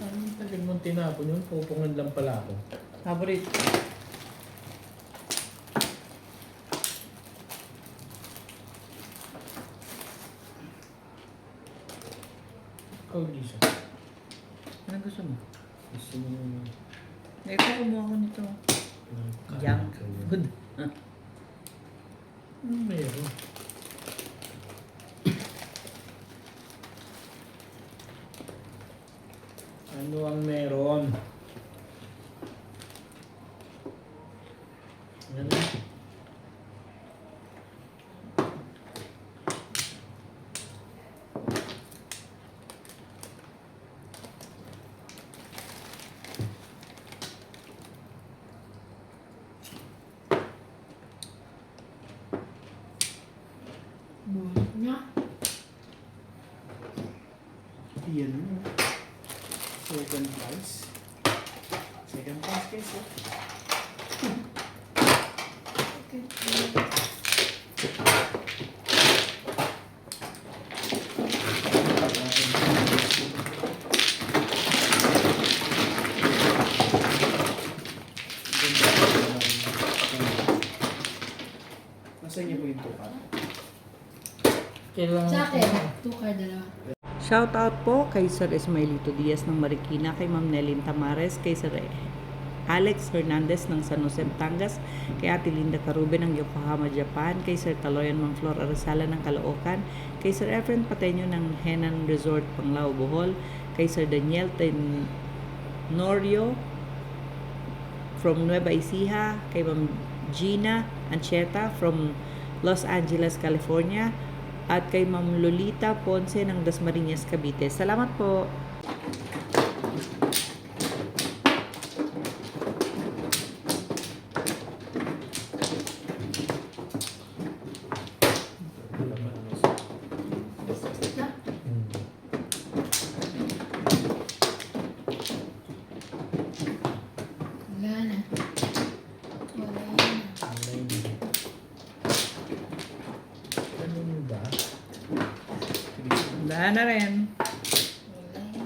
Ang tagal mong tinapon yun, pupungan lang pala ako. Favorite. Ikaw, Lisa. Ano gusto mo? Gusto mo yung... Ito, kumuha ko nito. Junk food. Ano meron? Ano ang meron? Ano? Buhat na. Yan mo. Second prize. Second prize guys. Okay. Nasa inyo po yung tukat. Kailangan Sa akin, 2 card dalawa. Shoutout po kay Sir Ismaelito Diaz ng Marikina, kay Ma'am Nelin Tamares, kay Sir Alex Hernandez ng San Jose, Batangas, kay Ate Linda Carube ng Yokohama, Japan, kay Sir Taloyan Mangflor Arizala ng Caloocan, kay Sir Efren Pateño ng Henan Resort, Panglao, Bohol, kay Sir Daniel Tenorio from Nueva Ecija, kay Ma'am Gina Ancheta from Los Angeles, California, at kay Ma'am Lolita Ponce ng Dasmariñas, Cavite. Salamat po. Wala na. Wala na. Ano yun ba? Wala na rin. Wala na.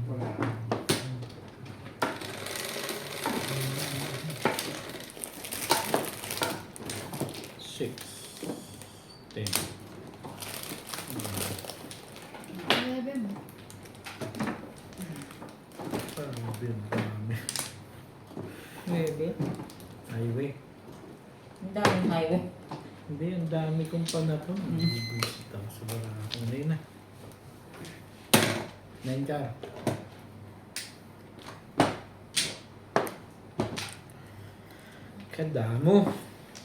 Wala. Six. 10. 11 mo. Parang bin dami. 9. Highway. Ang daming highway. Hindi, ang dami kong panapon. Bibisit ako sa barakong na yun ah. 9 ka. Kadamo.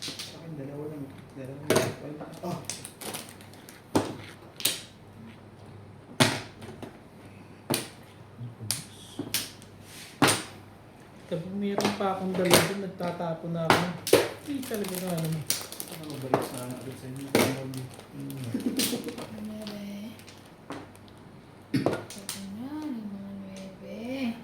Sa akin, dalawa lang. Dalawa lang. Oh! Kapag mayroon pa akong dalawa doon, nagtatapon na ako. Hindi talaga na ano. Ano mabalik sa agad sa inyo? Nuebe. Ito na, yung mga nuebe.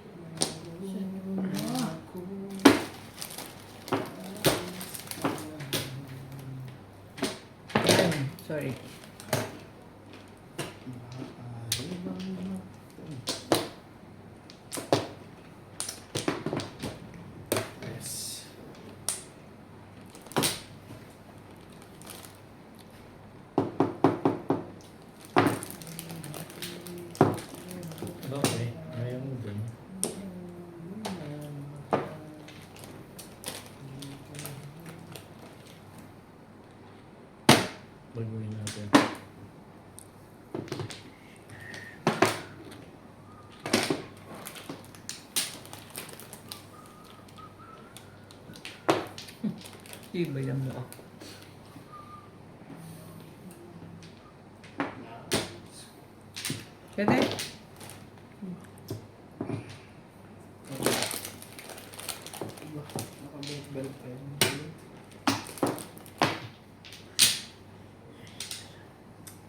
Sorry. Yes. Okay, ayaw mo dun. Baguhin natin. Iba yan mo. Pwede? Nakabalik-balik tayo.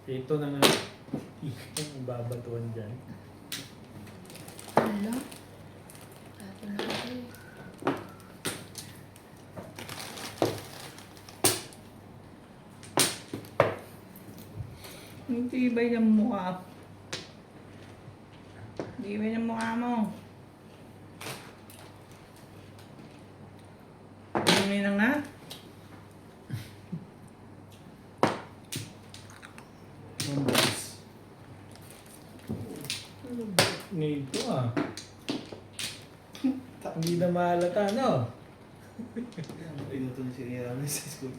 Ito na nga. Yung babatuan dyan. Hala. Tato na kasi. Ang tibay ng mukha. Tibay ng mukha mo. Hindi na nga. Numbers. Ano ba? Ngayon to ah. Hindi na mahalata, no? Inuto na si Ria Ramos sa school.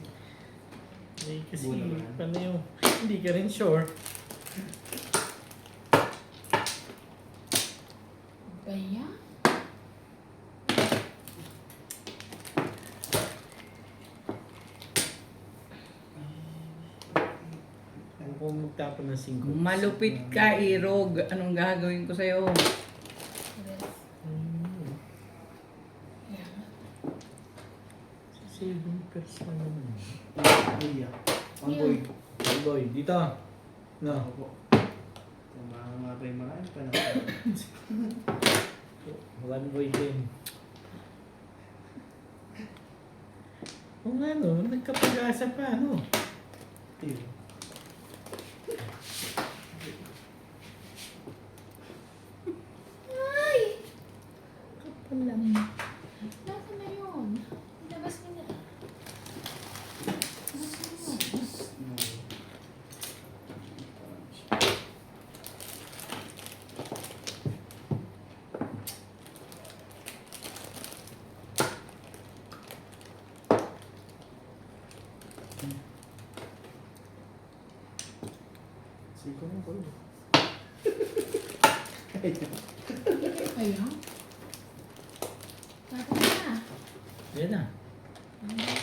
Eh, kasi Buo naman. paano yung hindi ka rin sure. Ba yan? Kung magtapon ng 5. Malupit ka, Irog. Anong gagawin ko sa'yo? Yes. Yan. 7 person naman. Ria. Ang Yeah. boy. Boy, dito. No. Ako po. Kung makakabay marami pa na. One boy din. Kung ano, nagkapag-asa pa, ano? Tiro. Ay! Kapal lang. Nasaan na yun? Ilabas mo na. Nasaan na? No. Siko mo ko. Ayun. Tapos na. Yan na. Okay.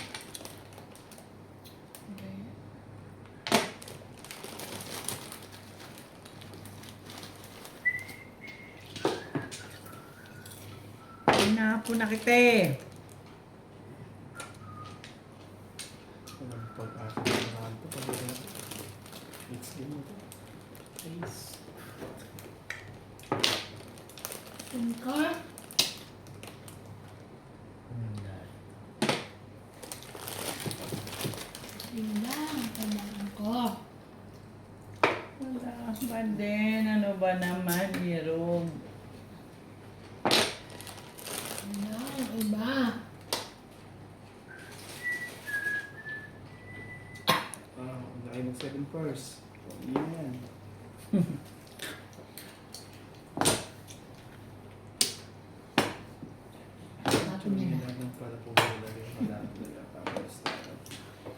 Hinapo na kita eh. Walang pag-asa ng mga ito. It's game mo to. Ace. Tungkol. Yun lang. Kailangan ko. Wala ba din? Ano ba naman, Jerome? Yun lang. Iba. Ang laki ng 7 purse. Yan. Tapon niya na. Ng para po wala rin. Wala talaga para sa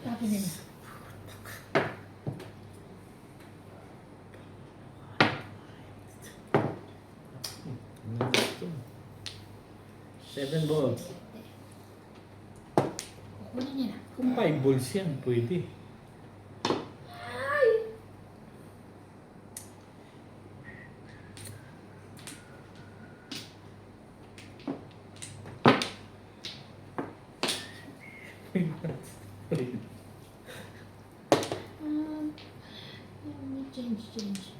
Tapon niya na. Ano ito? 7 balls. Kukunin niya na. Kung 5 balls yan, pwede. Ay! Change.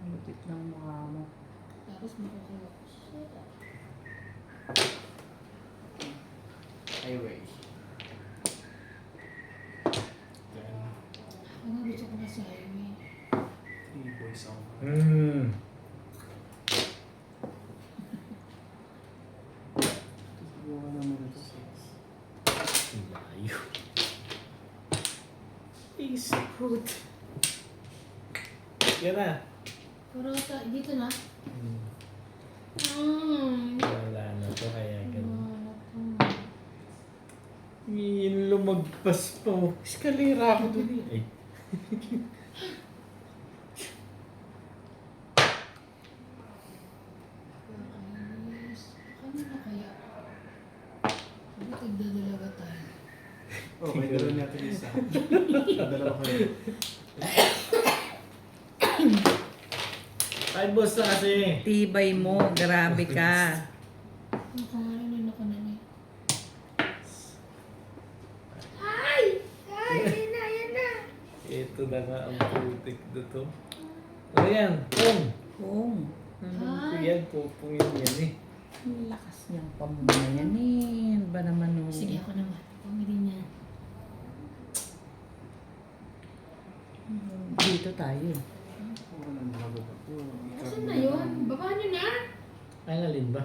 Lupit ng mukha mo. Tapos makukuha ko siya. highway. Ako nga gusto ko na sa highway. 3 boys ako. Siguro naman ito 6. Layo. Isipot. Yan na. Pero dito na. Wala na to, kaya ganun. Ano Yung lumagpas pa mo. Eskalera ako dun eh. Ay. Kanina kaya? Sabi tagdadalawa tayo. Okay, dalawa natin isa. Dalawa kayo. 5 balls na kasi. Tibay mo, grabe ka. Ang kangalan ako na niya. Ay! Yan na! Ito na nga ang putik na to. Ano yan? Pong! Kung, Nandun ko yan, pupungin yan eh. ang lakas niyang pamunayanin. Ba naman nung... Sige ako naman. Pumili niya. Dito tayo. Wala nang magagawa ko. Nasaan na yun? Baba niyo na! Ay, alin ba?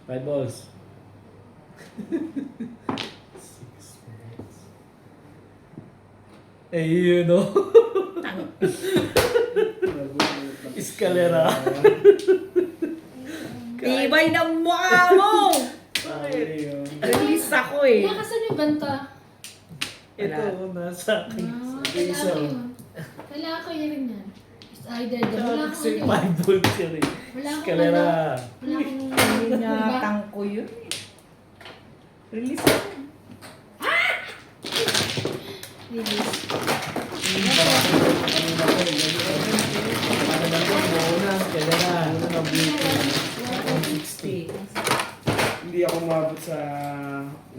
Five balls. 6 balls. Ayun o. Eskalera. Tibay ng mukha mo! Bakit? Release ako eh. Nakasan yung banta? Ito, nasa akin. Kailangan yun. Kailangan ko yun rin yan. It's either the wala akong Kasi ano. 5 balls yan eh. Wala akong Eskalera. ano. Wala akong Ingatan ko yun eh. Release ako. Release. Ano ba ito? Bonus. Eskalera. 160. Hindi ako umabot sa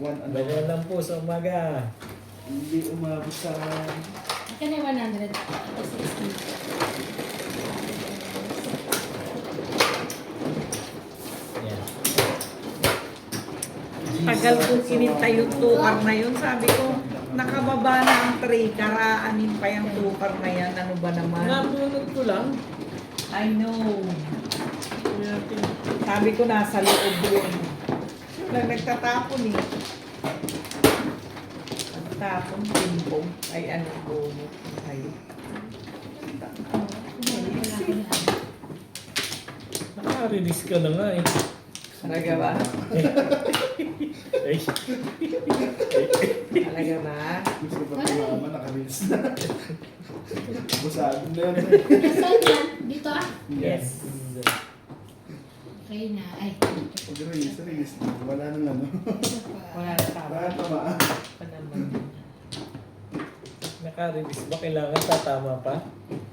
1 ano. Ganyan lang po sa umaga. Hindi umabot sa... Akin na 100. Ito 60. Yan. Tagal ko kinintay yung tukar na yun. Sabi ko, nakababa na ang tray. Karaanin pa yung tukar na yan. Ano ba naman? Nabunod ko lang. I know. Sabi ko nasa loob yun. Lang nagtatapon eh. Nagtatapon, timpong. Ay ano, bunot. Ay. Wala ko na. Naka Nakarilis ka na nga eh. Talaga ba? Ay. Talaga ba? Gusto ko pa tumama, nakabilis na. Busado na yan. Saan yan? Dito ah? Yes. Okay na. Ay. Pag release. Wala nang ano. Isa pa. Wala na tama. Bakit tamaan? Pa naman. Nakarilis ba? Kailangan tatama pa?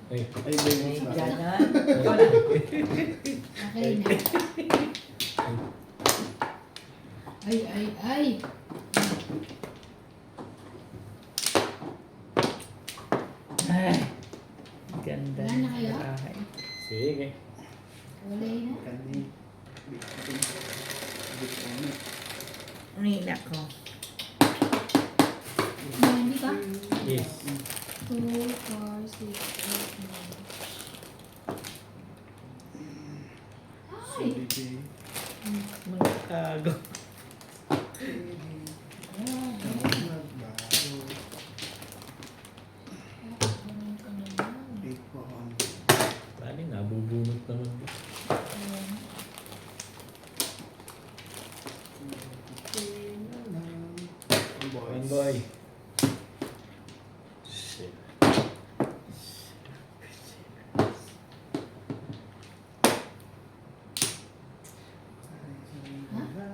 Ay. Ay, Venus na. Ganon. Wala. Okay na. Ay. Ay. Ganda. Wala na kayo? Bahay. Sige. Wala na. Kani. Ay, nako. Hindi ka? Yes. 2, 4, 6, 8, 9. Ay! Mga kago. Bali, nabubunot naman. One boy. Shit.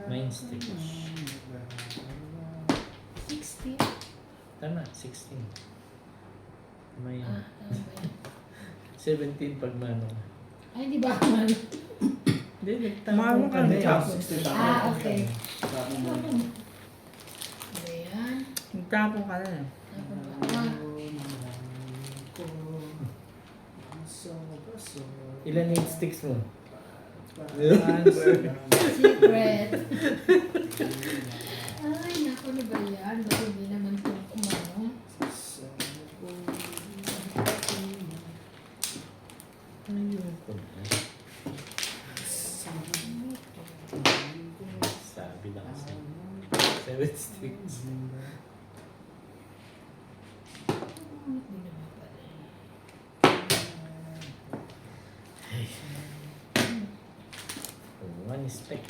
Nine sticks. 60. Tama, 16. Tama yan. Ah, tama ba yan? 17 pag mano. Ay, di ba ako man? Hindi, Mano nagtapon ka ka na na yan. yan. Ah, okay. Tapos mo. Ano yan? Nagtapo ka na. Tapos ba? Ilan 8 sticks mo? Secret. Ay, naku, ano ba yan? Ba't hindi naman ito umano? Ayun ko na. Sabi na kasi. 7 sticks. Hindi naman pala eh. One stick.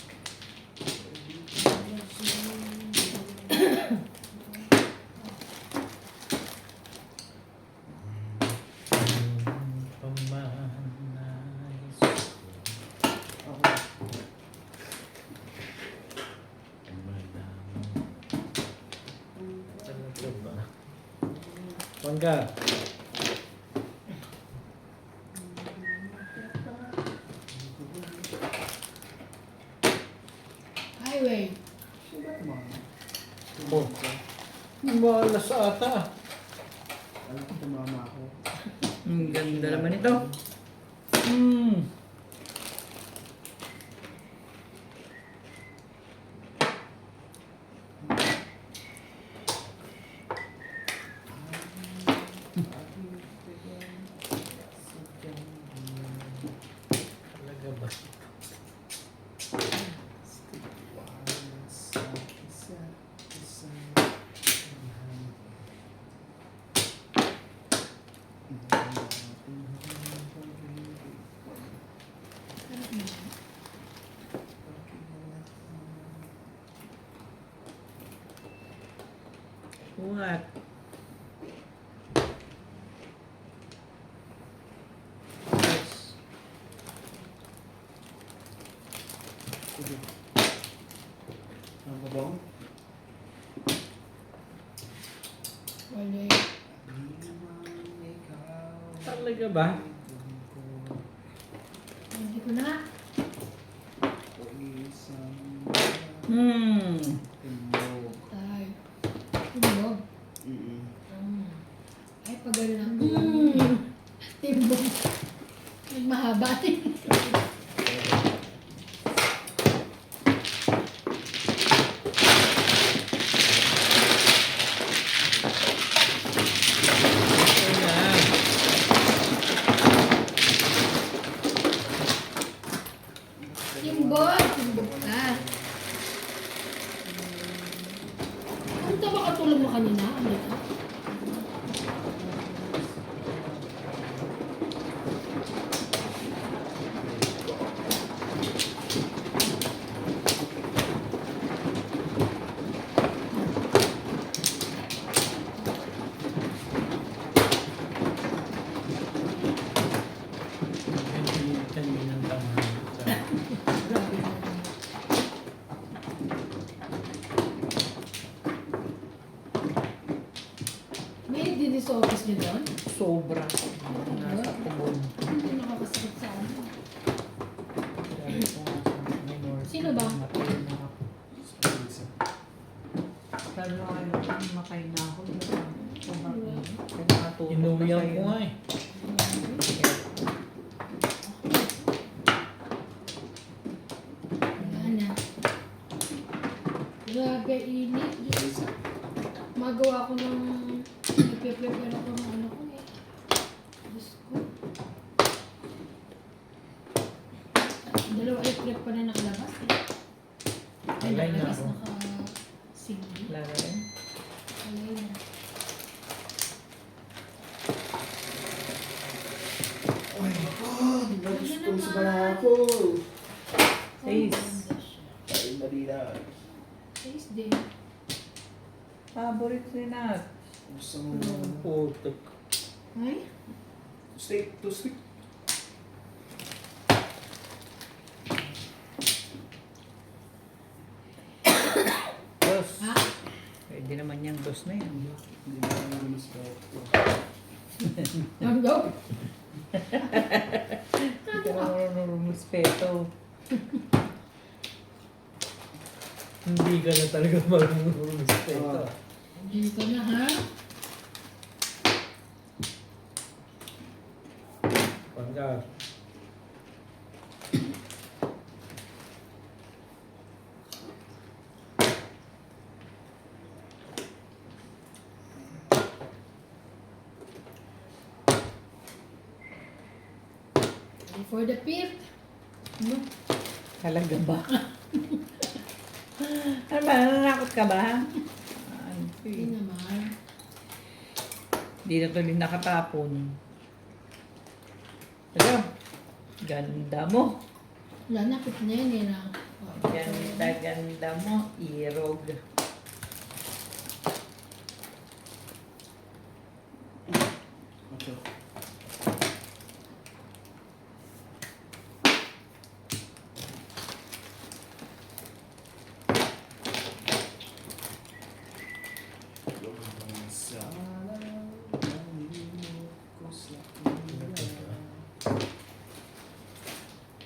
Mangga. Highway. Oh. Malas ata. Alam ko tumama ako. Ang ganda naman ito. Talaga ba? What? Ang babang? Wala. Talaga ba? Hindi ko na. Tay. Timbog. Ay, pag gano'n lang. Timbog. Nagmahaba din. Timbog. Timbog ka. Ano ito makatulog mo kanina? Ano ito? niya doon? Sobra. Nasa tubod. Hindi nakakasakit sa ano. Sabi ko nga sa minor. Sino ba? Matay na ako. Sabi ko nga, matay na ako. Inuwihan ko nga eh. Wala na. Grabe, init. Diyos. Magawa ko ng... Nagpe-prepare ako ng ano ko eh. Diyos ko. Dalawa i-prep pa na nakalabas eh. Ay, Alay na nakalabas ako. naka-single. Lalo rin. Alay na. Ay, God! Nag-spons pa na ako. Says. Ay, mali na. Says din. Favorite si Nat. Gusto mo Putok. Ay? to stick. Dos. Ha? Pwede naman yung dos na yan. Hindi na ako namiss ko. Ang daw? Hindi ka naman respeto. Hindi ka na talaga marunong respeto. Hindi ko na ha? Pangkat. Ready for the fifth? Ano? Talaga ba? Ano ba? Nananakot ka ba? Hindi naman. Hindi na tuloy nakatapon. Ano? Ganda mo. Wala na, pit na yun eh na. Ganda, ganda mo. Irog. Ocho.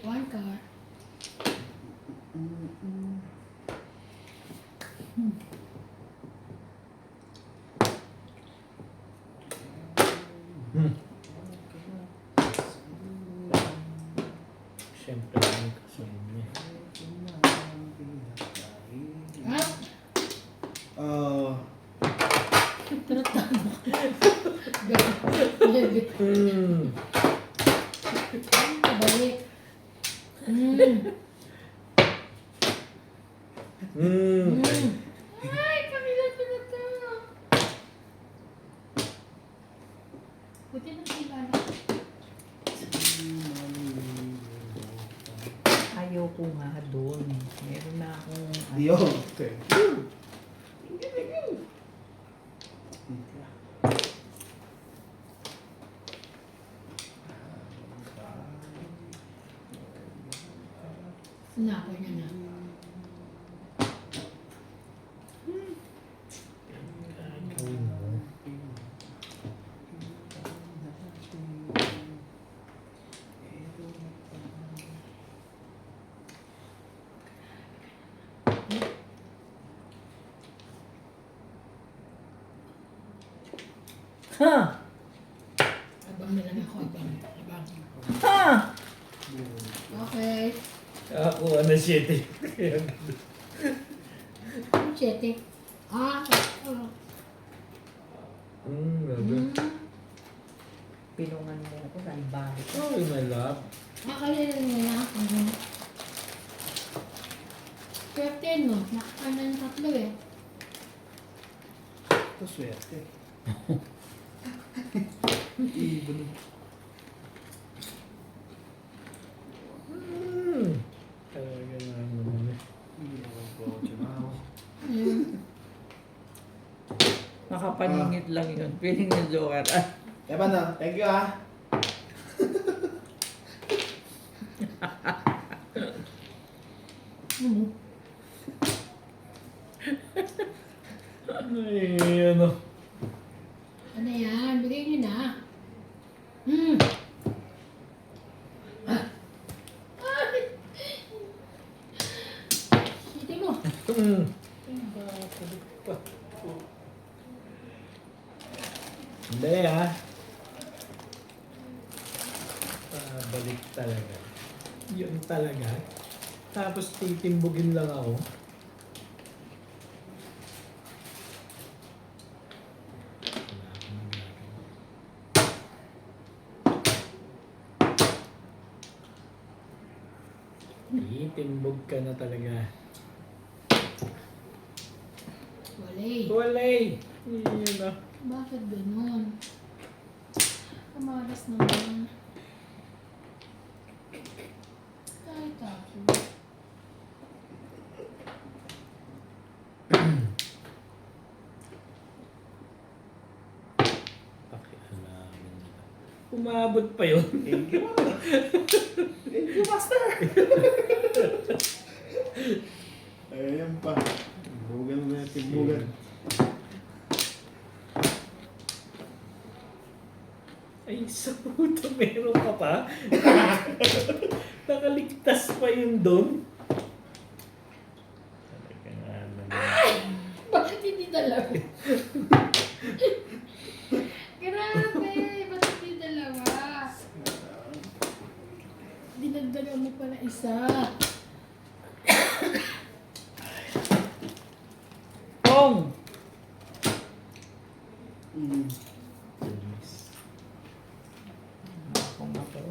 One car. Siyempre, ang kasunod niya. Ah! Balik. Balik. Ay, kanila pala to. Buti na sila. Ayoko nga doon. Meron na akong... Yo. Okay. Sinako niya na. Gawin mo. Ha! Abang na lang ako. Abang. Ha! Okay. Ako, ano, 7. Ano, Chete? Ah, oh. Grabe. Pinungan mo ako. Salbahit. Ay, my love. Nakalala niya na ako. Swerte no, nakakain na ng tatlo eh. Ito swerte. Ibon. Talaga naman. Hindi na ako ako. Makapaningit lang yun. Piling na joker. Ah, Evan na, thank you ah. Ay, ano. Ano yan? Bigay niyo Babalik pa. Hindi ah. Babalik talaga. Yun talaga. Tapos titimbugin lang ako. Titimbog ka na talaga. Walay. Walay! Yun ah. Bakit ganun? Kamalas naman. Kahit ako. Pakialaman nila. Umabot pa yun. Thank you, Thank you, master! Ayan pa. Bugan na natin, bugan. Ay, sa puto, meron ka pa? Nakaligtas pa yun doon. Talaga nga naman. Bakit hindi dalawa? Grabe! Bakit hindi dalawa? Dinagdagan mo pa na isa. Pong! Pong ako.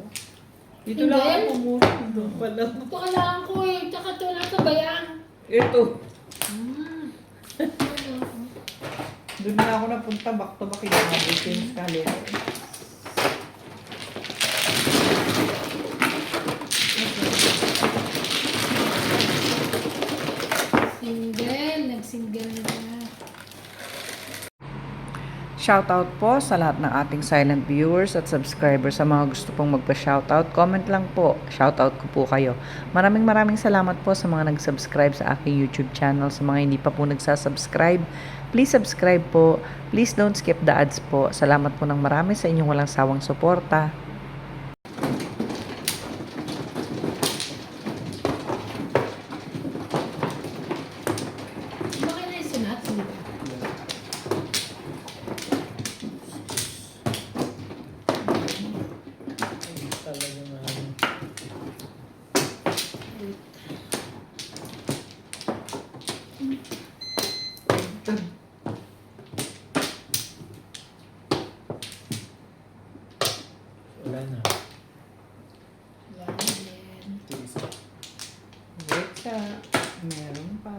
Dito lang Hindi. ako muna. Doon pa lang. Ito kailangan ko eh. Tsaka ito lang sa bayan. Ito. Ano? Doon na ako napunta. Back to back. Kinakabit ko yung calendar. Single. Nag-single na. Shoutout po sa lahat ng ating silent viewers at subscribers. Sa mga gusto pong magpa-shoutout, comment lang po. Shoutout ko po kayo. Maraming salamat po sa mga nag-subscribe sa aking YouTube channel. Sa mga hindi pa po nagsasubscribe, please subscribe po. Please don't skip the ads po. Salamat po ng marami sa inyong walang sawang suporta. Bakit na yung sunat? Sige pa. Ay, talaga nga. Wala na. Yan din. Wait ka. Meron pa.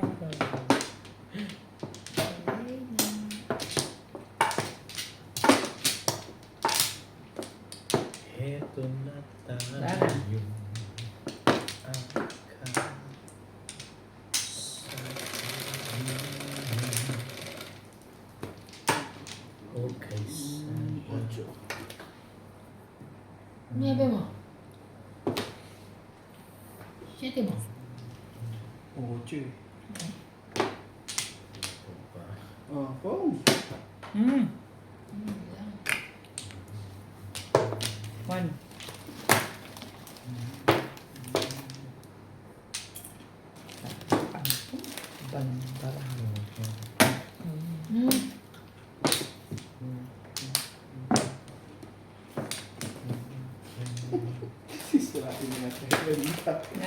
Okay na. Eto na Tara. tayo. Okay, Ocho. Niebe mo. Siyete mo. Ocho eh. pa. Oh, phone. Hmm. Lang. 1. Banda. Sisiratin na natin. Balita. 9.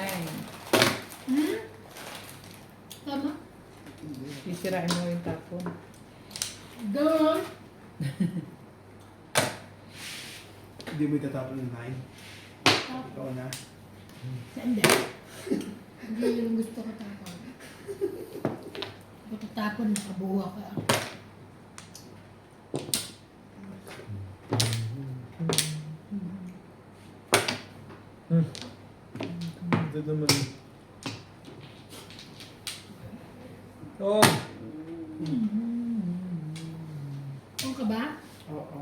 Tama? Sisirain mo yung tapon. Doon. Hindi mo itatapon ng 9. Ikaw na. Hindi. Hindi yung gusto ko tapon. Kung tatapon, nakabuha ka. Ito naman. Oh! Kung ka ba? Oo.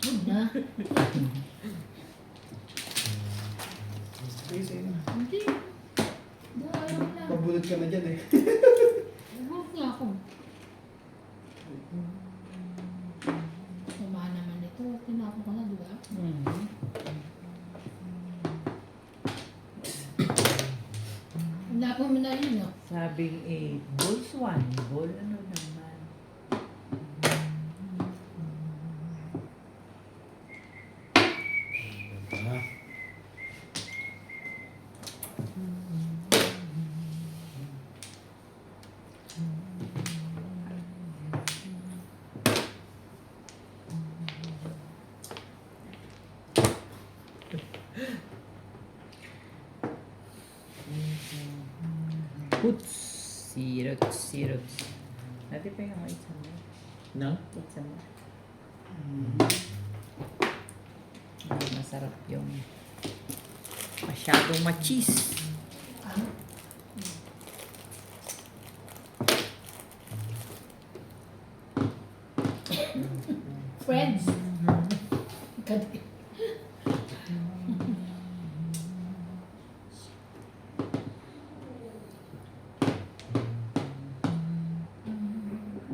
Huwag na. Sige, sige na. Hindi. Ayaw na. Pabulot ka na dyan eh. Huwag nga ako. Sama naman ito. Tinapon ko na, di ba? Ang Tapos mo na yun, no? Sabing 8 balls 1 ball. Ano naman? Ah. Puts. Sirots. Dati pa yung isa mo. No? Isa mo. Masarap yung masyadong machis. Friends. Kadi.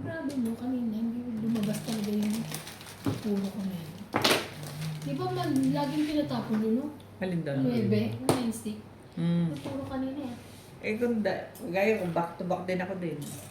Grabe mo kanina, hindi lumabas talaga yung puno ko na yun. Di ba laging tinatapon yun, no? Alin doon? 9, 9 stick. Mm. Yung puro kanina yan. Eh kung gaya kung back to back din ako din. Sige.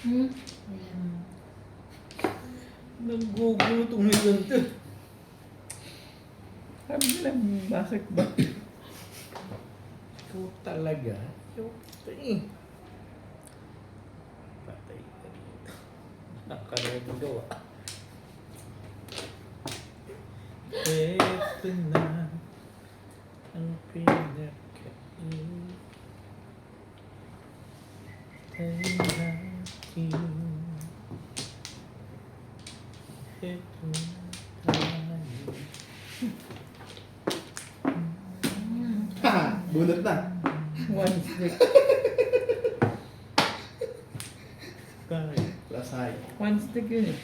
Wala. Nagugutong nila ito. Sabi nila, bakit ba? Ikaw talaga. Ikaw eh. Patay ka dito. Nakarami gawa. Ito na ang pinaka-i tayo natin. Ito na tayo. Ha! Bunot na. One stick. Bakit? Plus high. One stick yun eh.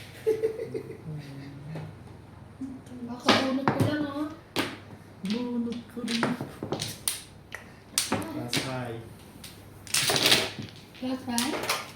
Kakabunot ko lang, oh. Bunot ko rin. Plus high. Plus 5.